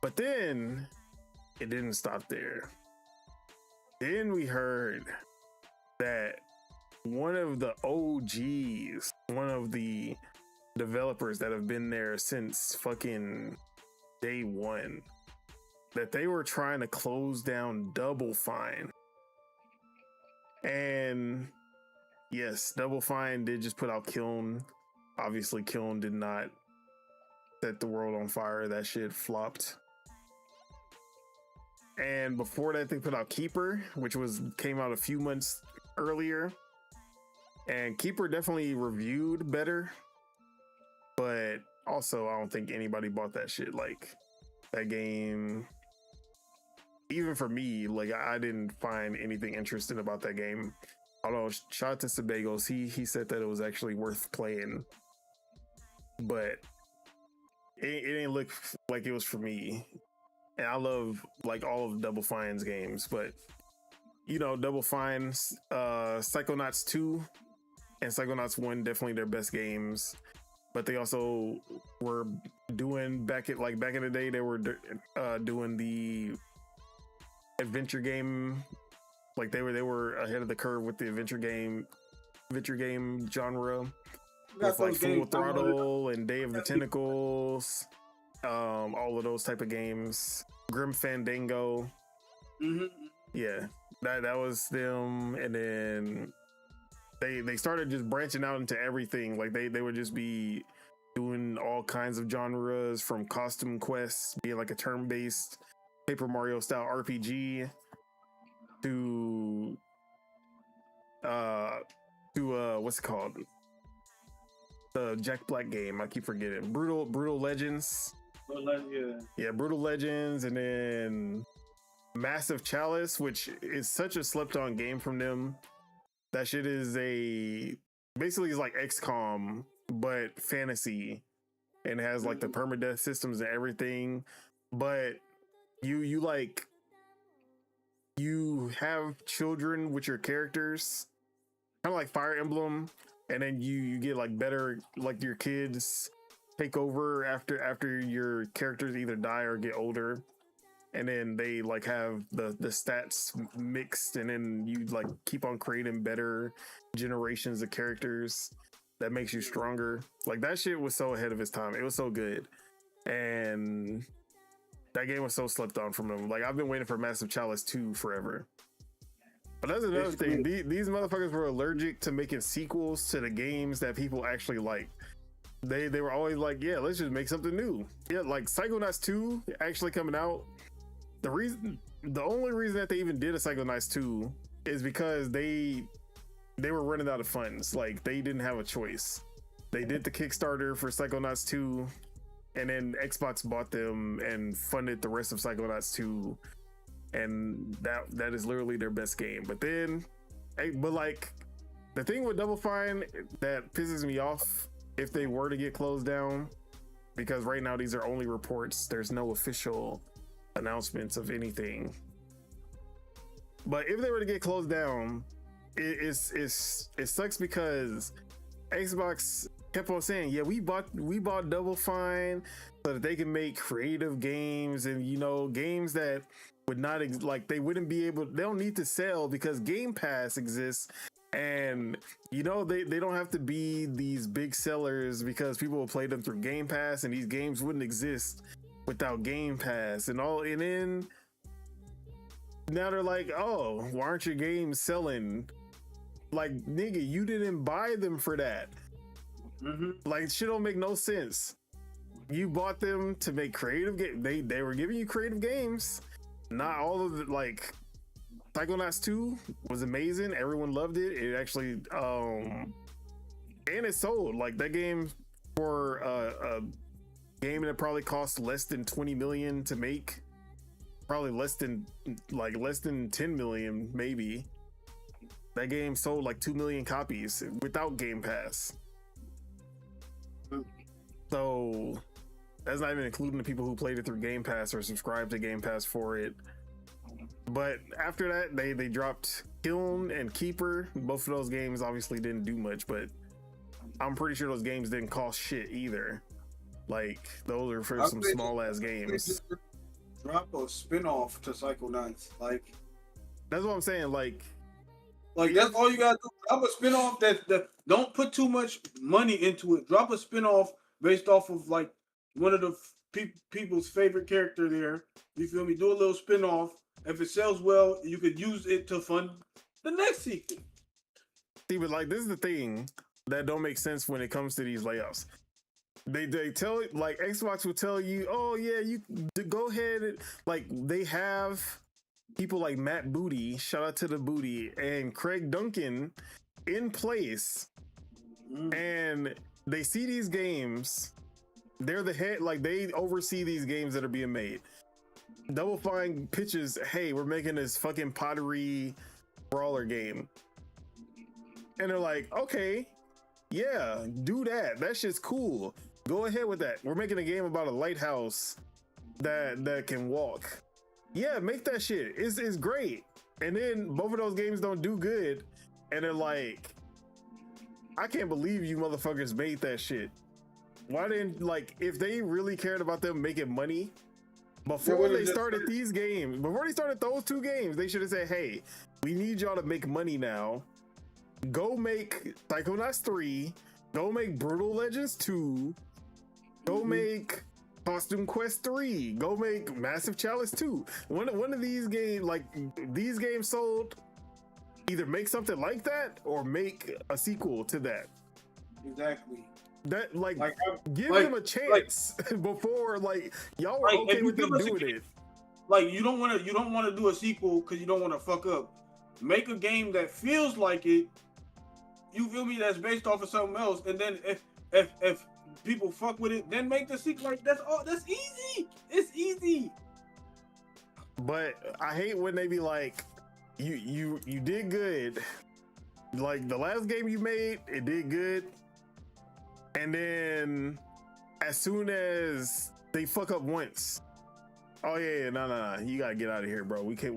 But then it didn't stop there. Then we heard that one of the OGs, one of the developers that have been there since fucking day one, that they were trying to close down Double Fine. And yes, Double Fine did just put out Kiln. Obviously, Kiln did not set the world on fire. That shit flopped. And before that, they put out Keeper, which came out a few months earlier. And Keeper definitely reviewed better, but also I don't think anybody bought that shit. Like, that game, even for me, like I didn't find anything interesting about that game. Although shout out to Sebagos, he said that it was actually worth playing, but it didn't look like it was for me. And I love like all of Double Fine's games, but you know, Double Fine's Psychonauts 2 and Psychonauts 1 definitely their best games. But they also were doing back in the day, they were doing the adventure game. Like they were ahead of the curve with the adventure game genre. With like Full Throttle and Day of the Tentacles, all of those type of games. Grim Fandango. Mm-hmm. Yeah, that was them. And then they started just branching out into everything. Like they would just be doing all kinds of genres, from Costume Quest, being like a turn-based Paper Mario style RPG, to what's it called? The Jack Black game. I keep forgetting. Brutal Legends. Yeah, Brutal Legends, and then Massive Chalice, which is such a slept-on game from them. That shit is basically is like XCOM, but fantasy, and it has like the permadeath systems and everything. But you have children with your characters, kind of like Fire Emblem, and then you get like better, like your kids take over after your characters either die or get older, and then they like have the stats mixed, and then you like keep on creating better generations of characters that makes you stronger. Like that shit was so ahead of its time. It was so good, and that game was so slept on from them. Like I've been waiting for Massive Chalice 2 forever. But that's another thing. These motherfuckers were allergic to making sequels to the games that people actually like. They were always like, yeah, let's just make something new. Yeah, like Psychonauts 2 actually coming out. The only reason that they even did a Psychonauts 2 is because they were running out of funds. Like they didn't have a choice. They did the Kickstarter for Psychonauts 2, and then Xbox bought them and funded the rest of Psychonauts 2, and that is literally their best game. But like the thing with Double Fine that pisses me off, if they were to get closed down, because right now these are only reports, there's no official announcements of anything. But if they were to get closed down, it sucks because Xbox kept on saying, yeah, we bought Double Fine so that they can make creative games, and you know, games that would not like they wouldn't be able. They don't need to sell because Game Pass exists, and you know they don't have to be these big sellers because people will play them through Game Pass, and these games wouldn't exist without Game Pass and all. And then now they're like, oh, why aren't your games selling? Like, nigga, you didn't buy them for that. Like, shit don't make no sense. You bought them to make creative games. They were giving you creative games. Not all of it. Like, Psychonauts 2 was amazing. Everyone loved it. It actually, and it sold. Like, that game for a game that probably cost less than 20 million to make, probably less than 10 million maybe. That game sold like 2 million copies without Game Pass. So that's not even including the people who played it through Game Pass or subscribed to Game Pass for it. But after that, they dropped Kiln and Keeper. Both of those games obviously didn't do much, but I'm pretty sure those games didn't cost shit either. Like, those are for some small ass games. Drop a spin-off to Psychonauts. Like, that's what I'm saying. Like that's all you gotta do. Drop a spin-off that don't put too much money into it. Drop a spin-off based off of like one of the people's favorite character there. You feel me? Do a little spin-off. If it sells well, you could use it to fund the next sequel. See, but like, this is the thing that don't make sense when it comes to these layoffs. They tell, like, Xbox will tell you, oh yeah, you go ahead and, like, they have people like Matt Booty, shout out to the Booty, and Craig Duncan in place, and they see these games. They're the head, like, they oversee these games that are being made. Double Fine pitches, hey, we're making this fucking pottery brawler game, and they're like, okay, yeah, do that. That shit's cool. Go ahead with that. We're making a game about a lighthouse that can walk. Yeah, make that shit. It's great. And then both of those games don't do good, and they're like, I can't believe you motherfuckers made that shit. Why didn't, like, if they really cared about them making money before they started these games, before they started those two games, they should have said, hey, we need y'all to make money now. Go make Psychonauts 3, go make Brutal Legends 2, go make Costume Quest 3, go make Massive Chalice 2. One of these games, like, these games sold, either make something like that or make a sequel to that. Exactly. That, like give them a chance before, like, y'all were okay with them doing it. Like, you don't want to do a sequel because you don't want to fuck up. Make a game that feels like it. You feel me? That's based off of something else, and then if people fuck with it, then make the sequel. Like, that's all. That's easy. It's easy. But I hate when they be like, you did good. Like, the last game you made, it did good, and then as soon as they fuck up once, oh yeah, no, you gotta get out of here, bro. We can't,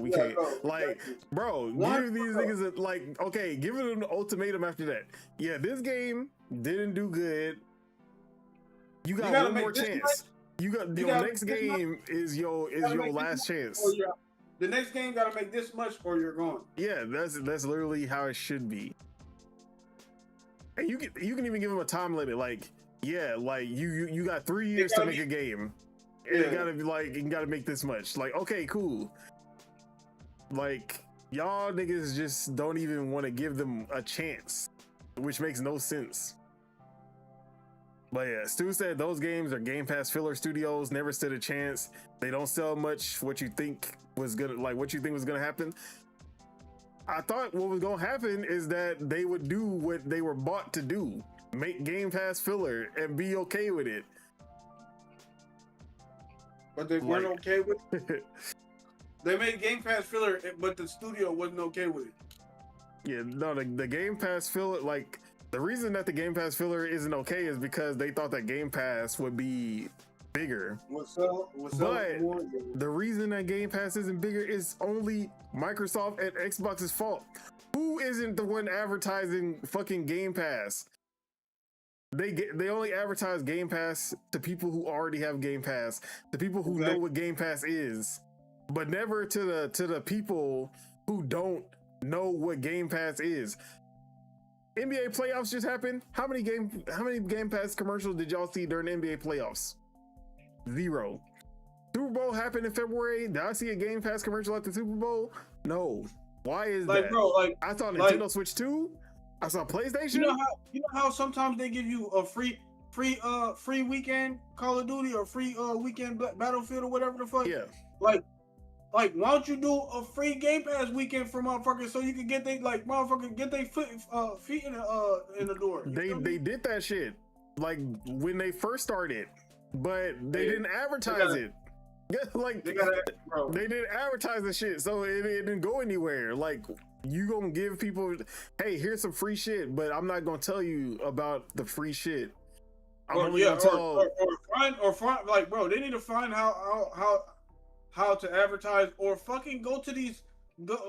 like, bro, give these niggas like, okay, give it an ultimatum after that. Yeah, this game didn't do good. You got one more chance. You got your next game is your last chance. The next game gotta make this much or you're gone. Yeah, that's literally how it should be. And you can even give them a time limit. Like, yeah, like you got 3 years to make a game. And it gotta be like, you gotta make this much. Like, okay, cool. Like, y'all niggas just don't even want to give them a chance, which makes no sense. But yeah, Stu said those games are Game Pass filler studios, never stood a chance. They don't sell much. What you think was gonna happen? I thought what was gonna happen is that they would do what they were bought to do, make Game Pass filler and be okay with it. But they weren't okay with it. They made Game Pass filler, but the studio wasn't okay with it. Yeah, no, the Game Pass filler, like, the reason that the Game Pass filler isn't okay is because they thought that Game Pass would be bigger. But the reason that Game Pass isn't bigger is only Microsoft and Xbox's fault. Who isn't the one advertising fucking Game Pass? They only advertise Game Pass to people who already have Game Pass, to people who know what Game Pass is. but never to the people who don't know what Game Pass is. NBA playoffs just happened. How many Game Pass commercials did y'all see during the NBA playoffs? 0. Super Bowl happened in February. Did I see a Game Pass commercial at the Super Bowl? No. Why is that? Bro, I saw Nintendo Switch 2. I saw PlayStation. You know how sometimes they give you a free weekend Call of Duty or free weekend Battlefield or whatever the fuck. Yeah. Like why don't you do a free Game Pass weekend for motherfuckers so you can get they feet in the door? They did that shit like when they first started, but they didn't advertise it. Like they didn't advertise the shit, so it didn't go anywhere. Like you gonna give people, hey, here's some free shit, but I'm not gonna tell you about the free shit. Find like, bro, they need to find how to advertise, or fucking go to these,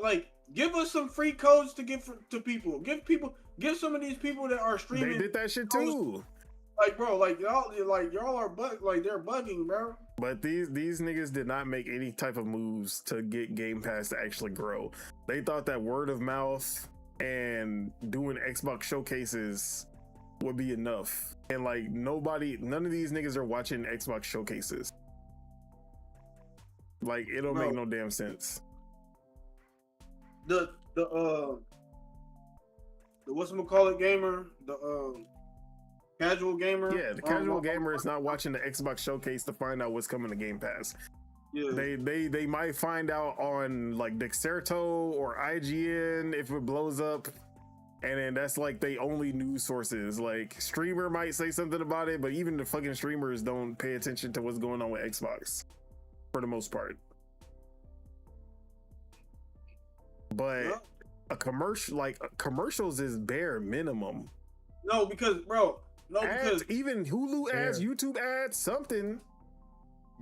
like, give us some free codes to give to people. Give some of these people that are streaming. They did that shit too. Like, bro, like y'all are they're bugging, bro. But these niggas did not make any type of moves to get Game Pass to actually grow. They thought that word of mouth and doing Xbox showcases would be enough. And like none of these niggas are watching Xbox showcases. Like it don't make no damn sense. The whatchamacallit gamer, the casual gamer. Yeah, the casual gamer is not watching the Xbox showcase to find out what's coming to Game Pass. Yeah. They might find out on like Dexerto or IGN if it blows up. And then that's like they only news sources. Like streamer might say something about it, but even the fucking streamers don't pay attention to what's going on with Xbox for the most part. But commercials is bare minimum. No, because ads, even Hulu ads, YouTube ads, something.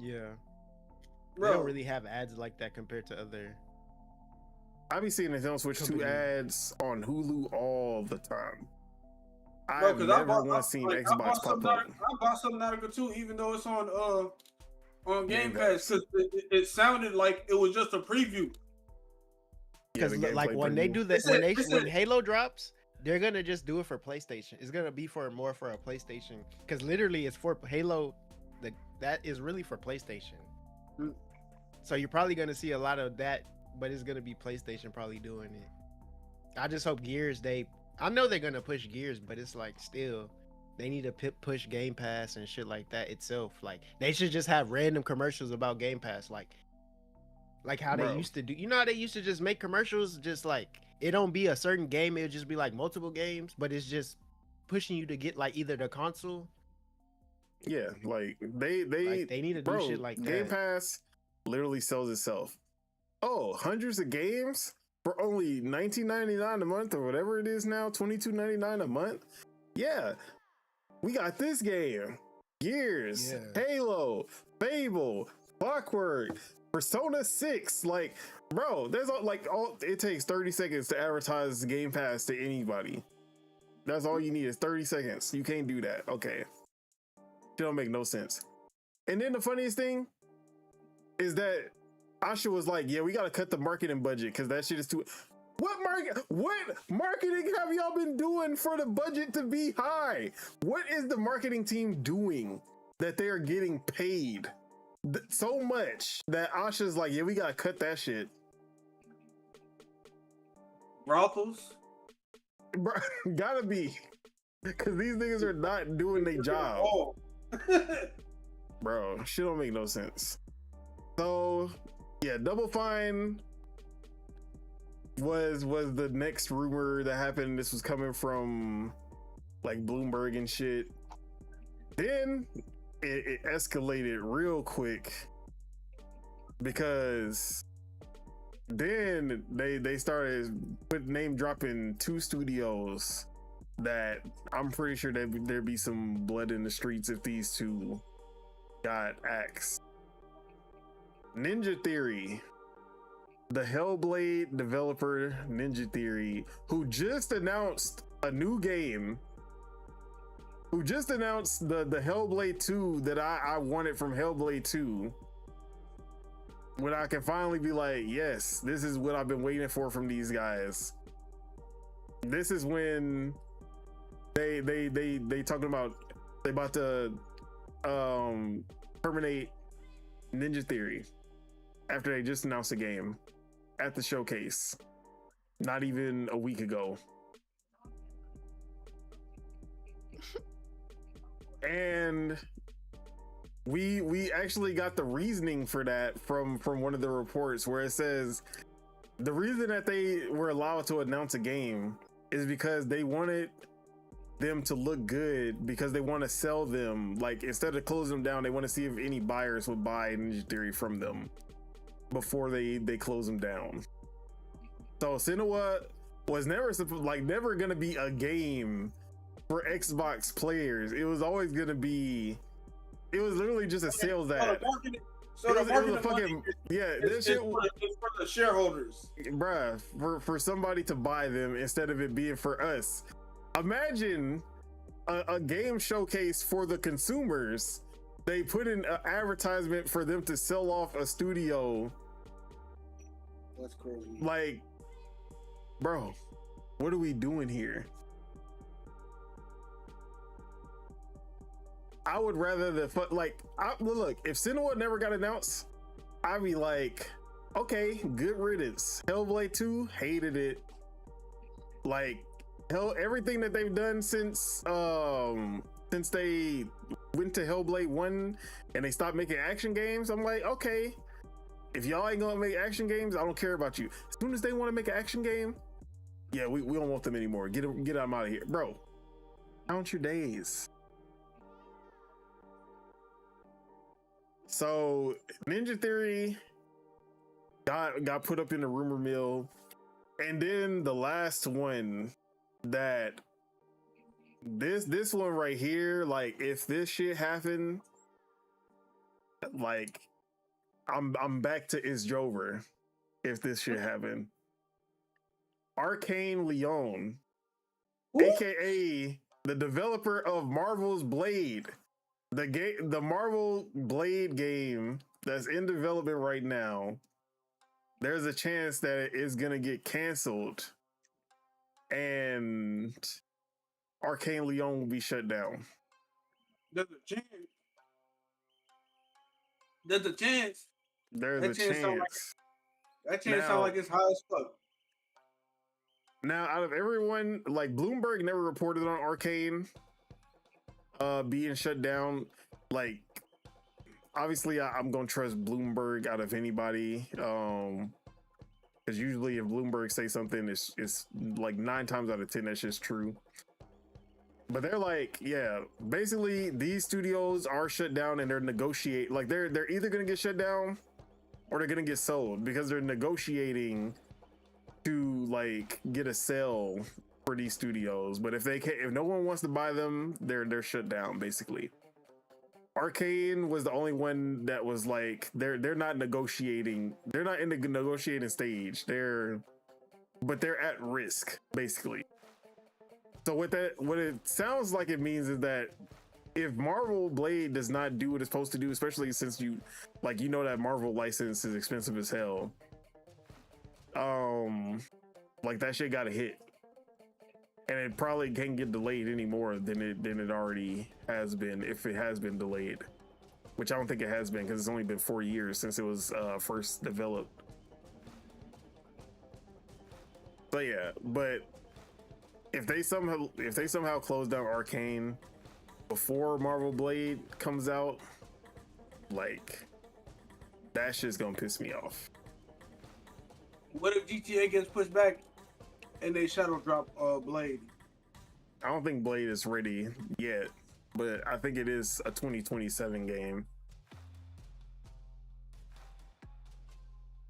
Yeah. Bro. They don't really have ads like that compared to other. I be seeing Nintendo Switch 2 ads on Hulu all the time. I've never once seen Xbox pop up. I bought Subnautica too, even though it's on Game Pass, because it sounded like it was just a preview. Because like when they do that, when Halo drops, they're gonna just do it for PlayStation. It's gonna be more for a PlayStation, because literally it's for Halo. That is really for PlayStation. Mm. So you're probably gonna see a lot of that, but it's gonna be PlayStation probably doing it. I just hope Gears. I know they're gonna push Gears, but it's like still, they need to push Game Pass and shit like that itself. Like they should just have random commercials about Game Pass, like how they used to do. You know how they used to just make commercials, just like it don't be a certain game, it'll just be like multiple games, but it's just pushing you to get like either the console. Yeah, like they need to do shit like that. Game Pass literally sells itself. Oh, hundreds of games for only $19.99 a month or whatever it is now, $22.99 a month. Yeah, we got this game, Gears, Halo, Fable, Clockwork, Persona 6. Like, bro, there's it takes 30 seconds to advertise Game Pass to anybody. That's all you need is 30 seconds. You can't do that. Okay. It don't make no sense. And then the funniest thing is that Asha was like, yeah, we got to cut the marketing budget because that shit is too... What marketing have y'all been doing for the budget to be high? What is the marketing team doing that they are getting paid so much that Asha's like, yeah, we got to cut that shit? Brothels? Bro, gotta be. Because these niggas are not doing their job. Bro, shit don't make no sense. So, yeah, Double Fine was the next rumor that happened. This was coming from like Bloomberg and shit. Then it escalated real quick because then they started name dropping 2 studios that I'm pretty sure there'd be some blood in the streets if these 2 got axed. Ninja Theory, the Hellblade developer Ninja Theory, who just announced a new game, who just announced the Hellblade 2 that I wanted from Hellblade 2. when I can finally be like, yes, this is what I've been waiting for from these guys. This is when they talking about they about to terminate Ninja Theory after they just announced the game at the showcase not even a week ago. And we actually got the reasoning for that from one of the reports, where it says the reason that they were allowed to announce a game is because they wanted them to look good, because they want to sell them. Like, instead of closing them down, they want to see if any buyers would buy Ninja Theory from them before they close them down. So Senua was never gonna be a game for Xbox players. It was always gonna be. It was literally just a sales ad. So the marketing fucking it's for the shareholders, bruh. For somebody to buy them instead of it being for us. Imagine a game showcase for the consumers. They put in an advertisement for them to sell off a studio. That's crazy. Like, bro, what are we doing here? I would rather look, if Senua never got announced, I'd be like, okay, good riddance. Hellblade 2, hated it. Like, everything that they've done since they went to Hellblade 1 and they stopped making action games, I'm like, okay, if y'all ain't gonna make action games, I don't care about you. As soon as they want to make an action game, yeah, we don't want them anymore. Get them out of here, bro. Count your days. So Ninja Theory got put up in the rumor mill, and then the last one that this one right here, like, if this shit happened, like, I'm back to Is Jover. If this shit happened, Arcane Leon, aka the developer of Marvel's Blade. The Marvel Blade game that's in development right now, there's a chance that it is gonna get canceled and Arcane Leon will be shut down. There's a chance. There's a chance. There's a chance. That chance sounds like it's high as fuck. Now, out of everyone, like, Bloomberg never reported on Arcane being shut down. Like, obviously I'm gonna trust Bloomberg out of anybody, because usually if Bloomberg say something, it's like 9 times out of 10 that's just true. But they're like, yeah, basically these studios are shut down and they're they're either gonna get shut down or they're gonna get sold, because they're negotiating to, like, get a sale for these studios. But if no one wants to buy them, they're shut down basically. Arcane was the only one that was like, they're not negotiating. They're not in the negotiating stage. They're at risk basically. So what it sounds like it means is that if Marvel Blade does not do what it's supposed to do, especially since that Marvel license is expensive as hell, like, that shit got a hit. And it probably can't get delayed any more than it already has been, if it has been delayed, which I don't think it has been, because it's only been 4 years since it was first developed. But yeah, if they somehow close down Arcane before Marvel Blade comes out, like, that shit's gonna piss me off. What if GTA gets pushed back and they shadow drop Blade? I don't think Blade is ready yet, but I think it is a 2027 game.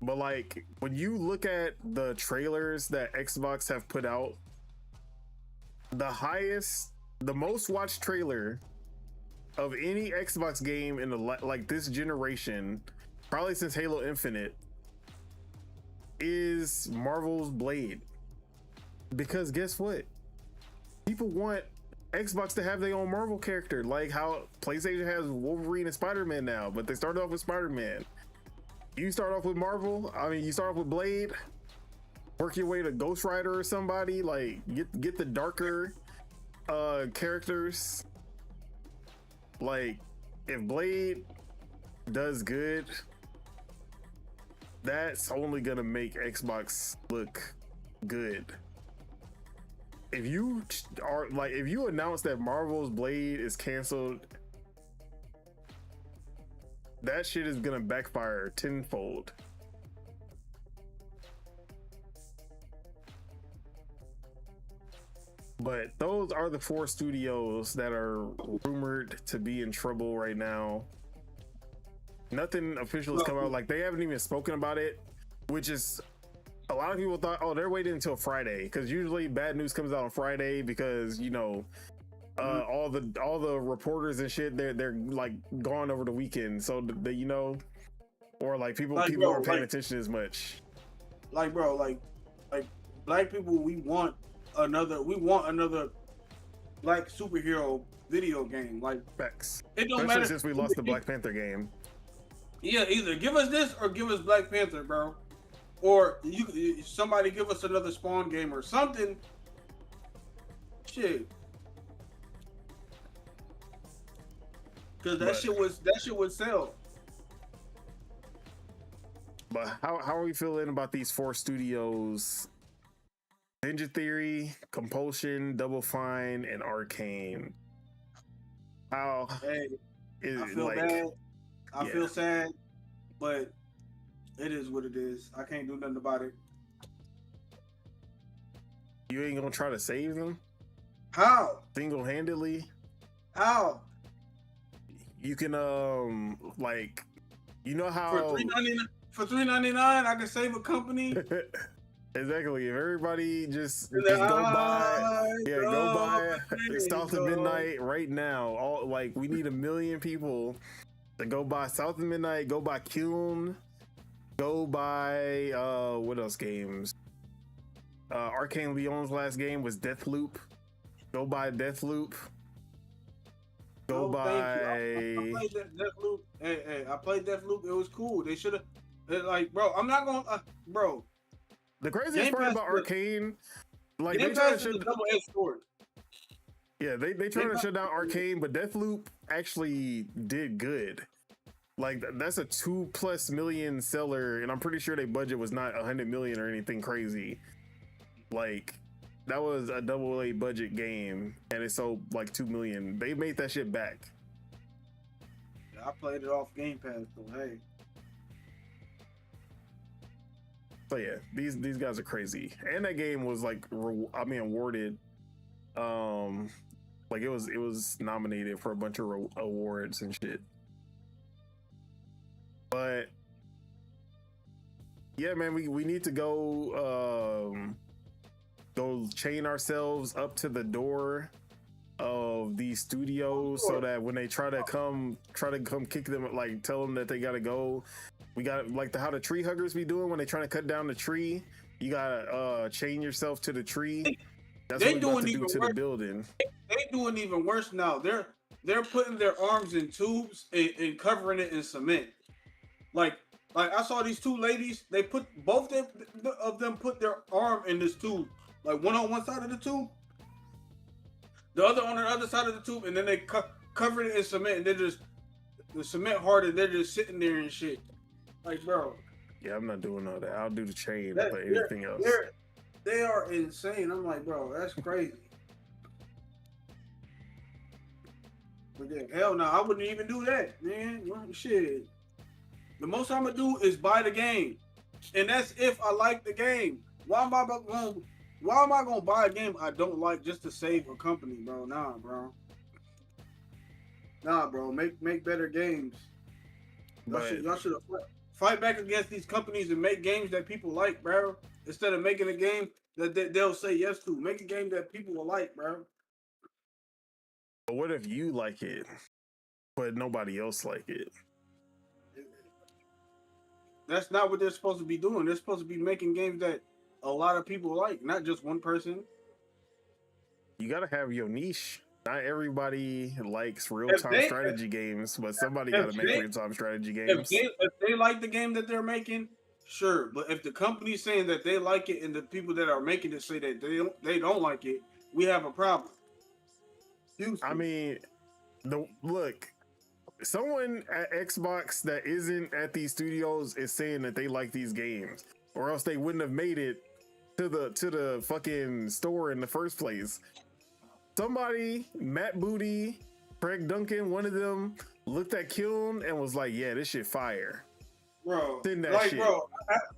But, like, when you look at the trailers that Xbox have put out, the most watched trailer of any Xbox game in this generation, probably since Halo Infinite, is Marvel's Blade. Because guess what? People want Xbox to have their own Marvel character, like how PlayStation has Wolverine and Spider-Man now, but they started off with Spider-Man. You start off with Marvel. I mean, you start off with Blade. Work your way to Ghost Rider or somebody. Like get the darker characters. Like if Blade does good, that's only gonna make Xbox look good. If you announce that Marvel's Blade is canceled, that shit is gonna backfire tenfold. But those are the 4 studios that are rumored to be in trouble right now. Nothing official has come out. Like, they haven't even spoken about it, which is, a lot of people thought, oh, they're waiting until Friday, because usually bad news comes out on Friday because, you know, all the reporters and shit, they're like gone over the weekend, so they, you know, or like people aren't paying attention as much. Like, bro, like black people, we want another black superhero video game. Like, facts. It don't especially matter since we lost the Black Panther game. Yeah, either give us this or give us Black Panther, bro. Or somebody give us another Spawn game or something. Shit. Cause that shit would sell. But how are we feeling about these 4 studios? Ninja Theory, Compulsion, Double Fine, and Arcane. How is I feel like, bad. I feel sad, but it is what it is. I can't do nothing about it. You ain't gonna try to save them? How? Single-handedly? How? You can like, you know how for $3.99 I can save a company. Exactly. If everybody just go buy South of Midnight right now. All like, we need 1 million people to go buy South of Midnight, go buy Kiln, go buy what else games? Arcane Leon's last game was Deathloop. Go buy Deathloop. Go buy. I played Deathloop. Hey, I played Deathloop. It was cool. They should have, like, bro. I'm not gonna, bro. The craziest part about Arcane, like, they try to shut double-edged sword. Yeah, they trying to shut down Arcane, but Deathloop actually did good. Like, that's a 2+ million seller, and I'm pretty sure their budget was not 100 million or anything crazy. Like, that was a AA budget game, and it sold like 2 million. They made that shit back. I played it off Game Pass, so hey. So yeah, these guys are crazy, and that game was like, awarded. Like, it was nominated for a bunch of awards and shit. But yeah, man, we need to go chain ourselves up to the door of these studios, so that when they try to come kick them, like, tell them that they gotta go. We got, like, how the tree huggers be doing when they trying to cut down the tree. You gotta chain yourself to the tree. That's what we're about to do to the building. They doing even worse now. They're putting their arms in tubes and covering it in cement. Like I saw these 2 ladies. They put both of them put their arm in this tube, like one on one side of the tube, the other on the other side of the tube, and then they covered it in cement, and they're just, the cement hardened. They're just sitting there and shit. Like, bro. Yeah, I'm not doing all that. I'll do the chain, but anything else. They are insane. I'm like, bro, that's crazy. But then, hell no, I wouldn't even do that, man. Shit. The most I'm gonna do is buy the game, and that's if I like the game. Why am I gonna buy a game I don't like just to save a company, bro? Nah, bro. Make better games. Y'all should fight back against these companies and make games that people like, bro. Instead of making a game that they'll say yes to. Make a game that people will like, bro. But what if you like it, but nobody else like it? That's not what they're supposed to be doing. They're supposed to be making games that a lot of people like, not just one person. You gotta have your niche. not everybody likes If real-time they strategy games, but somebody if got to make they real-time strategy if games. they like the game that they're making, sure. But if the company's saying that they like it and the people that are making it say that they don't like it, we have a problem. Houston. I mean, look, someone at Xbox that isn't at these studios is saying that they like these games, or else they wouldn't have made it to the fucking store in the first place. Somebody, Matt Booty, Craig Duncan, one of them looked at Kiln and was like, "Yeah, this shit fire." Bro, Send that like, shit.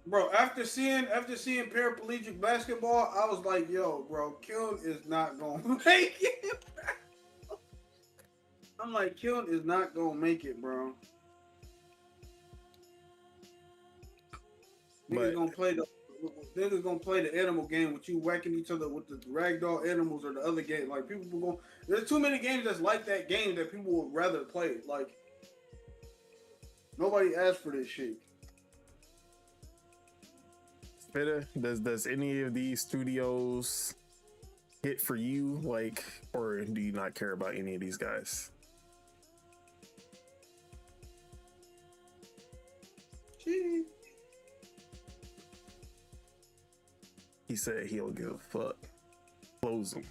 bro, after seeing paraplegic basketball, I was like, yo, bro, Kiln is not gonna make it. I'm like, Kiln is not gonna make it, bro. But- Niggas gonna play the animal game with you whacking each other with the ragdoll animals or the other game. Like, people will go. There's too many games that's like that game that people would rather play. Like, nobody asked for this shit. Spitter, does any of these studios hit for you, like, or do you not care about any of these guys? Gee. He said he don't give a fuck. Close them.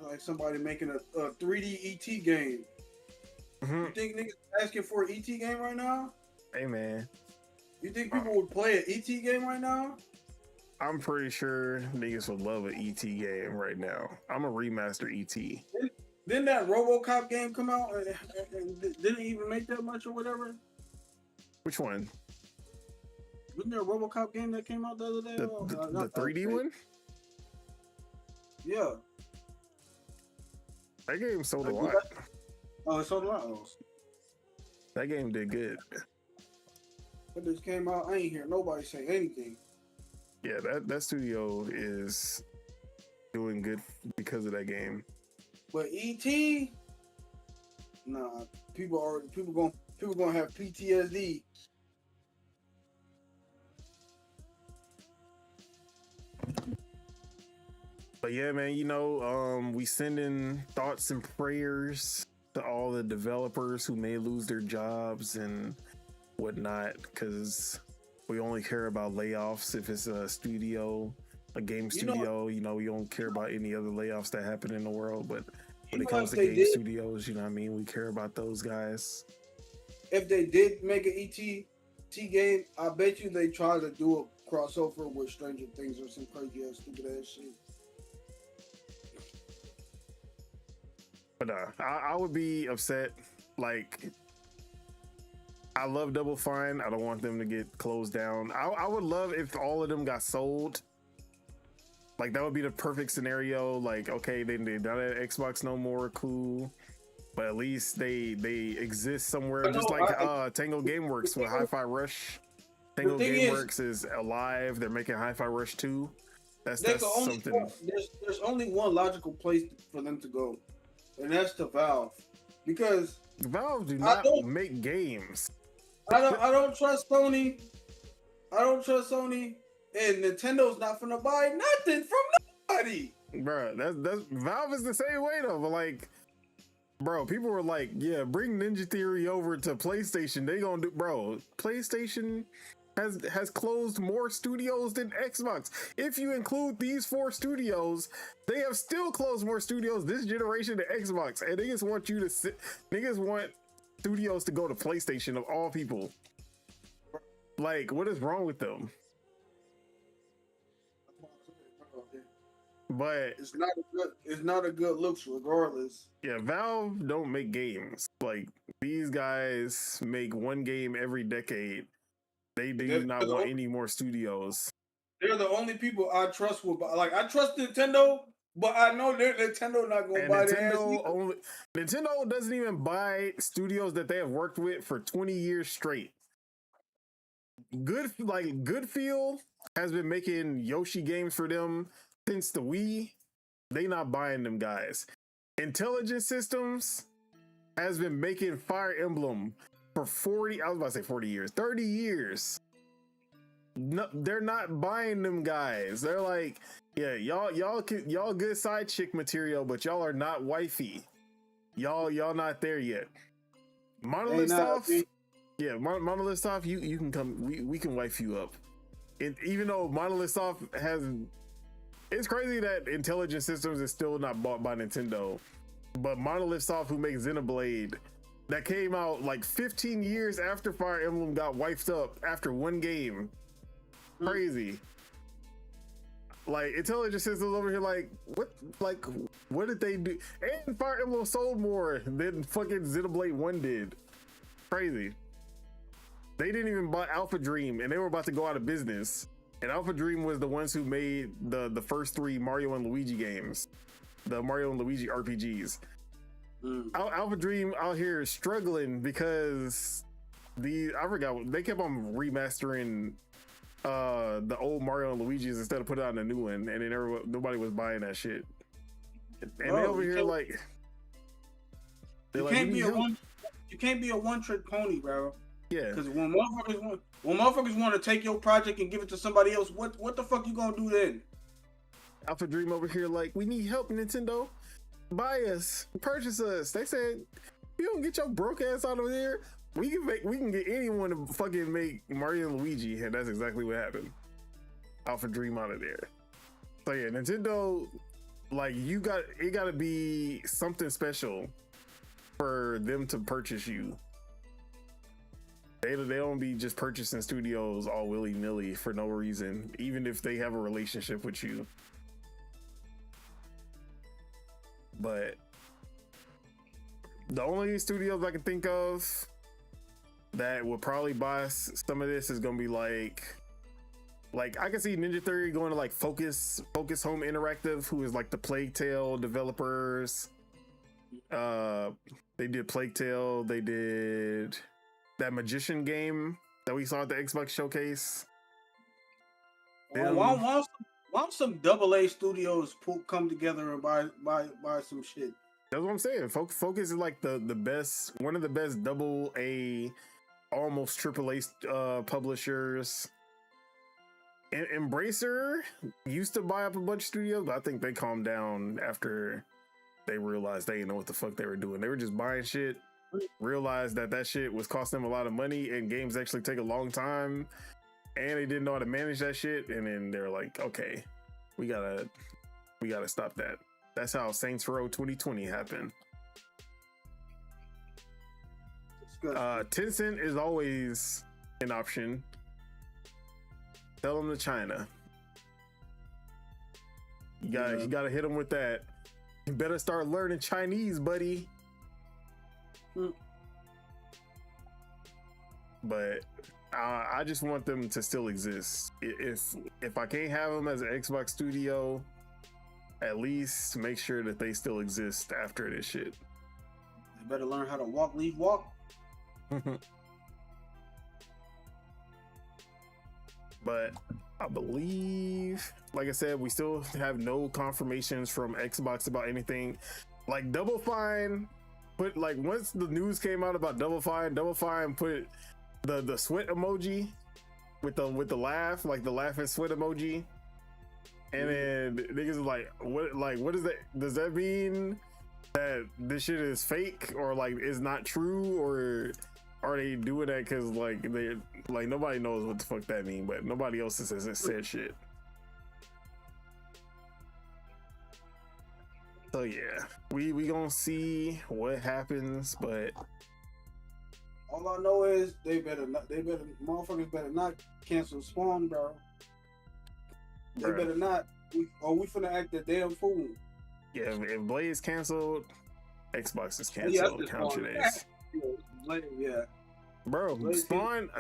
Like somebody making a 3D ET game. You think niggas asking for an ET game right now? Hey man, You think people would play an ET game right now? I'm pretty sure niggas would love an ET game right now. I'm a remaster ET. Didn't that RoboCop game come out and didn't even make that much or whatever? Which one? Wasn't there a RoboCop game that came out the other day? The 3D one? Yeah. That game sold a lot. Oh, it sold a lot. Oh. That game did good. When this came out, I ain't hear nobody say anything. Yeah, that studio is doing good because of that game. But ET, nah, people gonna have PTSD. But yeah, man, you know, we sending thoughts and prayers to all the developers who may lose their jobs and whatnot, because we only care about layoffs if it's a studio, a game studio. You know, we don't care about any other layoffs that happen in the world. But when it comes to game studios, you know what I mean? We care about those guys. If they did make an ET game, I bet you they try to do a crossover with Stranger Things or some crazy ass stupid ass shit. But I would be upset. Like, I love Double Fine. I don't want them to get closed down. I would love if all of them got sold. Like, that would be the perfect scenario. Like, okay, they're not at Xbox no more. Cool. But at least they exist somewhere. Just like Tango Gameworks with Hi-Fi Rush. Tango Gameworks is alive. They're making Hi-Fi Rush 2. That's something. There's only one logical place for them to go. And that's to Valve. Because Valve do not make games. I don't trust Sony. I don't trust Sony. And Nintendo's not gonna buy nothing from nobody. Bro, that's Valve is the same way though. But like, bro, people were like, yeah, bring Ninja Theory over to PlayStation. They gonna do, bro. PlayStation has closed more studios than Xbox. If you include these 4 studios, they have still closed more studios this generation than Xbox. And niggas want you to sit. Niggas want studios to go to PlayStation of all people. Like, what is wrong with them? But it's not a good looks regardless. Yeah, Valve don't make games. Like, these guys make one game every decade. They do not want any more studios. They're the only people I trust with. Like, I trust Nintendo, but I know Nintendo not gonna buy Nintendo doesn't even buy studios that they have worked with for 20 years straight. Goodfield has been making Yoshi games for them since the Wii. They not buying them guys. Intelligent Systems has been making Fire Emblem for 40 years, 30 years. No, they're not buying them guys. They're like, Yeah, y'all good side chick material, but y'all are not wifey. Y'all not there yet. Monolith Soft, yeah, Monolith Soft, you can come. We can wife you up. Even though Monolith Soft it's crazy that Intelligent Systems is still not bought by Nintendo, but Monolith Soft, who makes Xenoblade, that came out like 15 years after Fire Emblem got wiped up after one game. Crazy. Like Intelligent Systems over here, like what did they do? And Fire Emblem sold more than fucking Xenoblade 1 did. Crazy. They didn't even buy Alpha Dream, and they were about to go out of business. And Alpha Dream was the ones who made the first 3 Mario and Luigi games, the Mario and Luigi RPGs. Alpha Dream out here struggling because I forgot, they kept on remastering the old Mario and Luigi's instead of putting out a new one, and then nobody was buying that shit. And they over here like, you can't be a one-trick pony, bro. Yeah, because when motherfuckers want to take your project and give it to somebody else, what the fuck you gonna do then? Alpha Dream over here like, we need help, Nintendo. Buy us, purchase us. They said, you don't get your broke ass out of here. We can get anyone to fucking make Mario and Luigi, and that's exactly what happened. Alpha Dream out of there. So yeah, Nintendo, like, it gotta be something special for them to purchase you. They don't be just purchasing studios all willy-nilly for no reason, even if they have a relationship with you. But the only studios I can think of that will probably buy some of this is gonna be like I can see Ninja Theory going to like Focus Home Interactive, who is like the Plague Tale developers. They did Plague Tale. They did that Magician game that we saw at the Xbox showcase. Why don't some AA studios come together and buy some shit? That's what I'm saying. Focus is like the best, one of the best AA, almost AAA publishers. And Embracer used to buy up a bunch of studios, but I think they calmed down after they realized they didn't know what the fuck they were doing. They were just buying shit, realized that shit was costing them a lot of money, and games actually take a long time, and they didn't know how to manage that shit. And then they're like, okay, we gotta stop that. That's how Saints Row 2020 happened. Tencent is always an option. Tell them to China. You gotta hit them with that. You better start learning Chinese, buddy. But I just want them to still exist. If I can't have them as an Xbox studio, at least make sure that they still exist after this shit. They better learn how to walk, leave, walk. But I believe, like I said, we still have no confirmations from Xbox about anything. Like Double Fine put, like, once the news came out about Double Fine put the sweat emoji with the laugh, like the laughing sweat emoji. And then niggas are like, what is that? Does that mean that this shit is fake or like is not true, or are they doing that because like they like nobody knows what the fuck that mean, but nobody else has said shit. So yeah, we gonna see what happens, but all I know is motherfuckers better not cancel Spawn, bro. They better not. We finna act a damn fool. Yeah, if Blaze canceled, Xbox is canceled. Count your days. Yeah. Bro, Spawn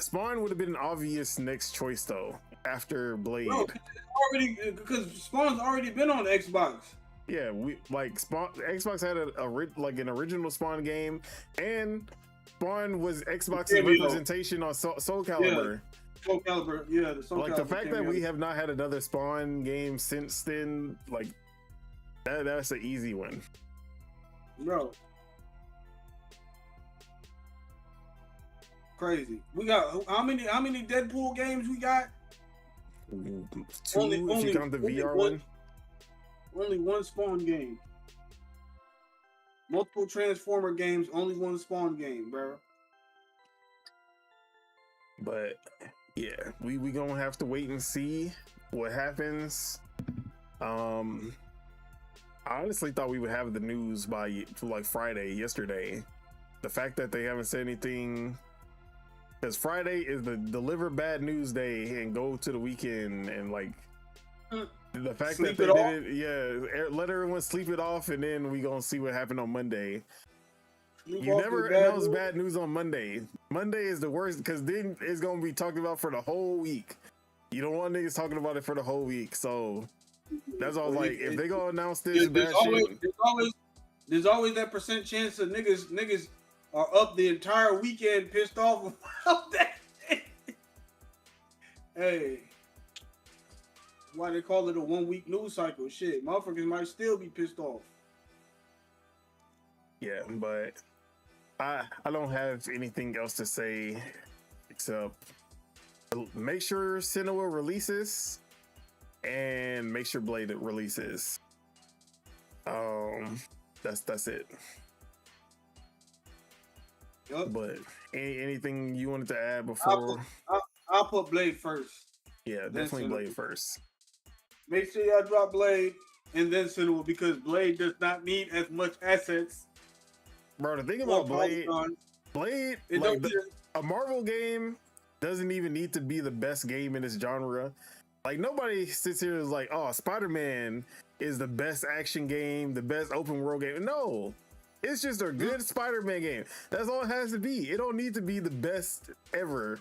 would have been an obvious next choice though after Blade. Bro, because Spawn's already been on Xbox. Yeah, Xbox had an original Spawn game, and Spawn was Xbox's representation on Soul Calibur. Yeah. Soul Calibur, yeah. The fact that we have not had another Spawn game since then, like that's an easy one, bro. Crazy. We got how many Deadpool games we got? 2 if you count the VR one. only one spawn game. Multiple Transformer games, only one spawn game, bro. But yeah, we gonna have to wait and see what happens. I honestly thought we would have the news by like Friday, yesterday. The fact that they haven't said anything, because Friday is the deliver bad news day and go to the weekend, and like the fact Sleep that it they did it, let everyone sleep it off, and then we gonna see what happened on Monday. You never announce bad news on Monday. Monday is the worst because then it's gonna be talked about for the whole week. You don't want niggas talking about it for the whole week. So that's all. Like, if they gonna announce this bad shit, there's always that percent chance that niggas are up the entire weekend pissed off about that. Hey, why they call it a 1 week news cycle? Shit, motherfuckers might still be pissed off. yeah, but I don't have anything else to say except make sure Senua releases and make sure Blade releases. That's it. Yep. But anything you wanted to add before? I'll put Blade first. Yeah, definitely Blade first. Make sure y'all drop Blade and then Senua, because Blade does not need as much assets. Bro, the thing about Blade, like a Marvel game doesn't even need to be the best game in its genre. Like, nobody sits here and is like, oh, Spider-Man is the best action game, the best open world game. No, it's just a good Spider-Man game. That's all it has to be. It don't need to be the best ever.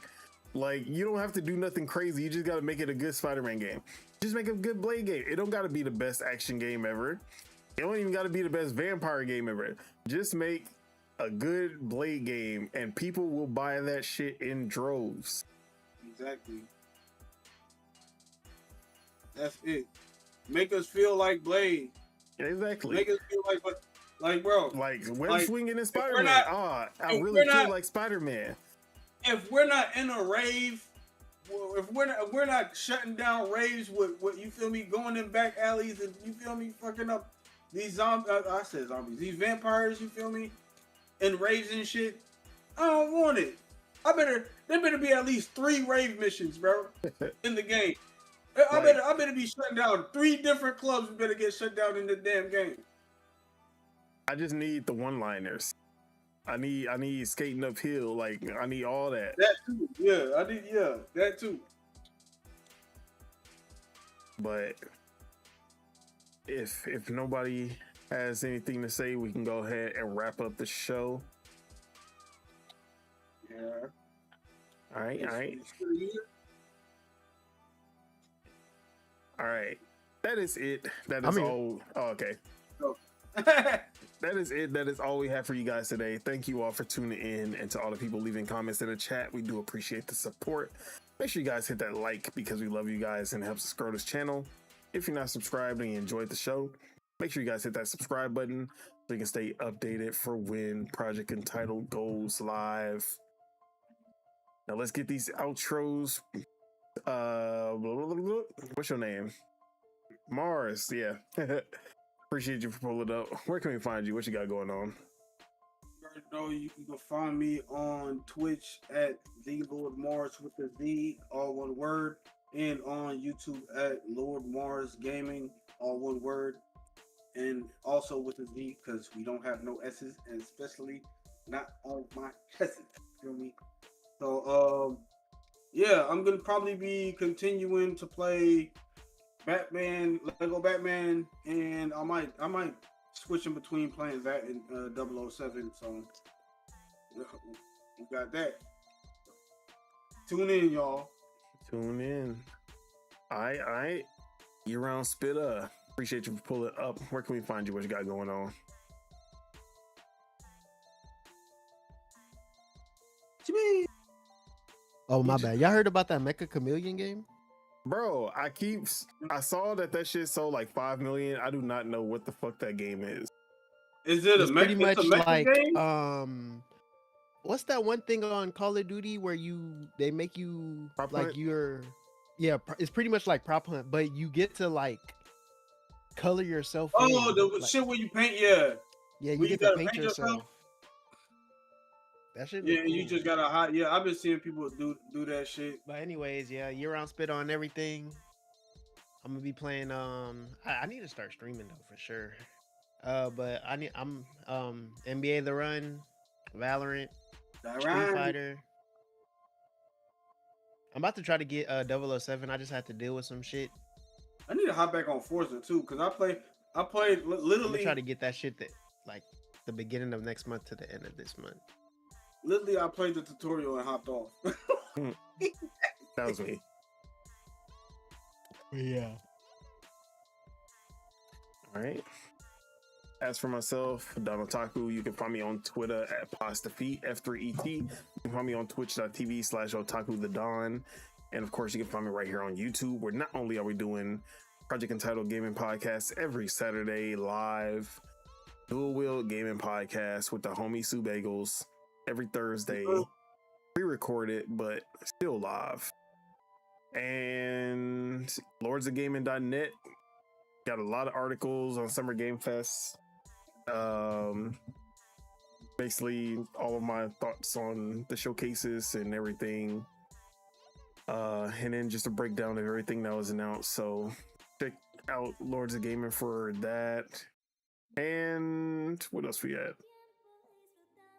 Like, you don't have to do nothing crazy. You just got to make it a good Spider-Man game. Just make a good Blade game. It don't got to be the best action game ever. It don't even got to be the best vampire game ever. Just make a good Blade game and people will buy that shit in droves. Exactly. That's it. Make us feel like Blade. Exactly. Make us feel like bro. Like web swinging in Spider-Man. I really feel like Spider-Man. If we're not in a rave, if we're not shutting down raves with you feel me, going in back alleys and you feel me, fucking up these zombies. I said zombies. These vampires. You feel me? And raves and shit. I don't want it. There better be at least 3 rave missions, bro, in the game. I better be shutting down 3 different clubs. Better get shut down in the damn game. I just need the one-liners. I need skating uphill. Like, I need all that. That too. Yeah, that too. But if nobody has anything to say, we can go ahead and wrap up the show. Yeah. All right. All right. That is it. That is all. Oh, okay. Oh. That is it. That is all we have for you guys today. Thank you all for tuning in, and to all the people leaving comments in the chat. We do appreciate the support. Make sure you guys hit that like, because we love you guys and it helps us grow this channel. If you're not subscribed and you enjoyed the show, make sure you guys hit that subscribe button so you can stay updated for when Project Untitled goes live. Now let's get these outros. What's your name? Mars. Yeah. Appreciate you for pulling up. Where can we find you? What you got going on? You can go find me on Twitch at the Lord Mars with the Z, all one word, and on YouTube at Lord Mars Gaming, all one word, and also with the Z, because we don't have no S's, and especially not on my S's. Feel me? So yeah, I'm gonna probably be continuing to play Batman, Lego Batman, and I might switch in between playing that and 007. So we got that. Tune in, y'all. Tune in. All right. Year-round Spitter. Appreciate you for pulling up. Where can we find you? What you got going on? Oh, my bad. Y'all heard about that Mecha Chameleon game? Bro, I saw that shit sold like 5 million. I do not know what the fuck that game is. Is it It's pretty much like game? What's that one thing on Call of Duty where they make you Prop like hunt? it's pretty much like prop hunt, but you get to like color yourself. Oh, in. the Like, shit where you paint, yeah. yeah, you Where you get to gotta paint paint yourself. yourself? That shit Yeah, look and you cool. just gotta hide. Yeah, I've been seeing people do that shit. But anyways, yeah, year-round spit on everything. I'm gonna be playing. I need to start streaming though for sure. But I'm NBA The Run, Valorant, That Street right. Fighter. I'm about to try to get 007. I just had to deal with some shit. I need to hop back on Forza too, because I played I'm gonna literally. try to get that shit that like the beginning of next month to the end of this month. Literally, I played the tutorial and hopped off. That was me. Yeah. All right. As for myself, Don Otaku, you can find me on Twitter at PastaFeet, F3ET. You can find me on twitch.tv/Otaku the Don. And of course, you can find me right here on YouTube, where not only are we doing Project Entitled Gaming Podcast every Saturday live, Dual Wheel Gaming Podcast with the homie Sue Bagels every Thursday, pre-recorded, but still live. And lordsofgaming.net, got a lot of articles on Summer Game Fest. Basically all of my thoughts on the showcases and everything. And then just a breakdown of everything that was announced. So check out Lords of Gaming for that. And what else we got?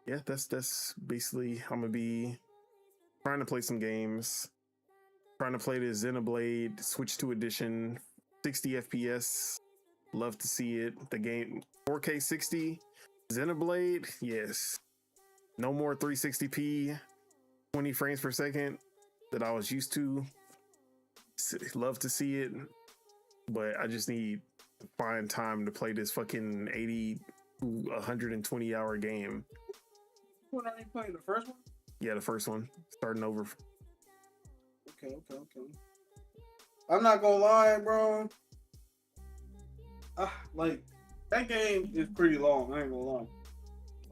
Yeah, that's basically, I'm gonna be trying to play some games. Trying to play the Xenoblade Switch 2 edition, 60 FPS. Love to see it. The game 4K 60 Xenoblade, yes. No more 360p 20 frames per second that I was used to. Love to see it, but I just need to find time to play this fucking 80 to 120 hour game. What are you playing? The first one? Yeah, the first one, starting over. Okay. I'm not gonna lie, bro. Like, that game is pretty long. I ain't gonna lie.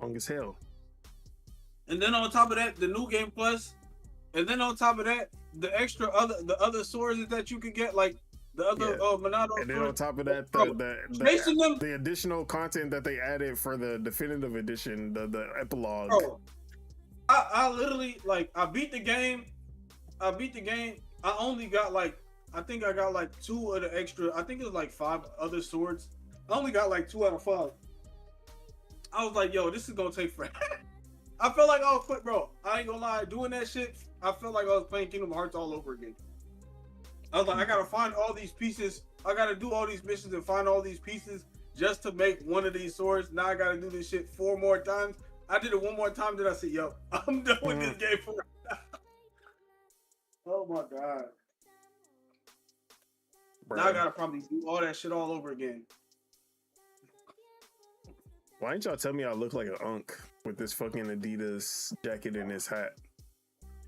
Long as hell. And then on top of that, the new game plus, and then on top of that, the other swords that you could get, like the other Monado. And then on top of that, the additional content that they added for the definitive edition, the epilogue. Bro, I literally, like, I beat the game. I only got I think I got 2 of the extra. I think it was 5 other swords. I only got 2 out of 5. I was like, yo, this is gonna take forever. I felt like I was quick, bro. I ain't gonna lie, doing that shit, I felt like I was playing Kingdom Hearts all over again. I was like, I gotta find all these pieces. I gotta do all these missions and find all these pieces just to make one of these swords. Now I gotta do this shit 4 more times. I did it 1 more time, then I said, yo, I'm done with this game for now. Oh my god. Bro. Now I gotta probably do all that shit all over again. Why didn't y'all tell me I look like an unk with this fucking Adidas jacket and this hat?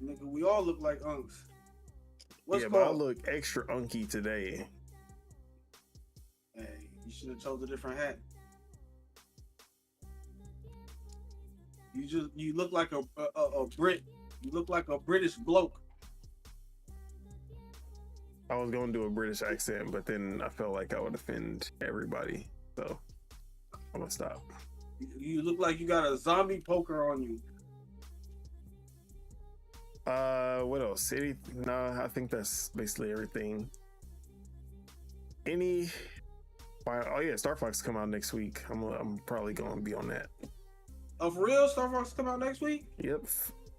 Nigga, we all look like unks. But I look extra unky today. Hey, you should have chose a different hat. You look like a Brit. You look like a British bloke. I was gonna do a British accent, but then I felt like I would offend everybody, so I'm gonna stop. You look like you got a zombie poker on you. What else? No, I think that's basically everything. Oh yeah, Star Fox come out next week. I'm probably gonna be on that. Oh, for real? Star Fox come out next week? Yep,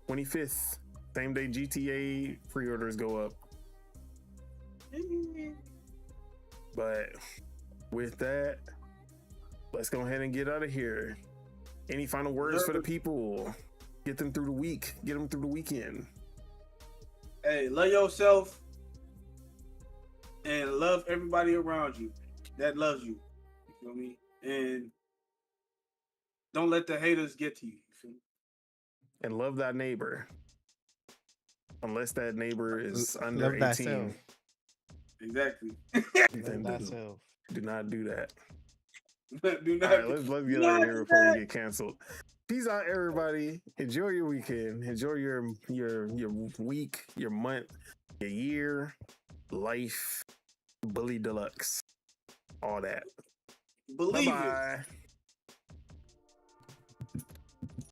25th. Same day GTA pre-orders go up. But with that, let's go ahead and get out of here. Any final words for the people? Get them through the week. Get them through the weekend. Hey, love yourself and love everybody around you that loves you. You feel me? And don't let the haters get to you. You feel me? And love that neighbor. Unless that neighbor is under love 18. Thyself. Exactly. Then do not do that. Do not. All right, let's get out of here before we get canceled. Peace out, everybody. Enjoy your weekend. Enjoy your week, your month, your year, life. Bully Deluxe. all that. Believe it. Bye-bye.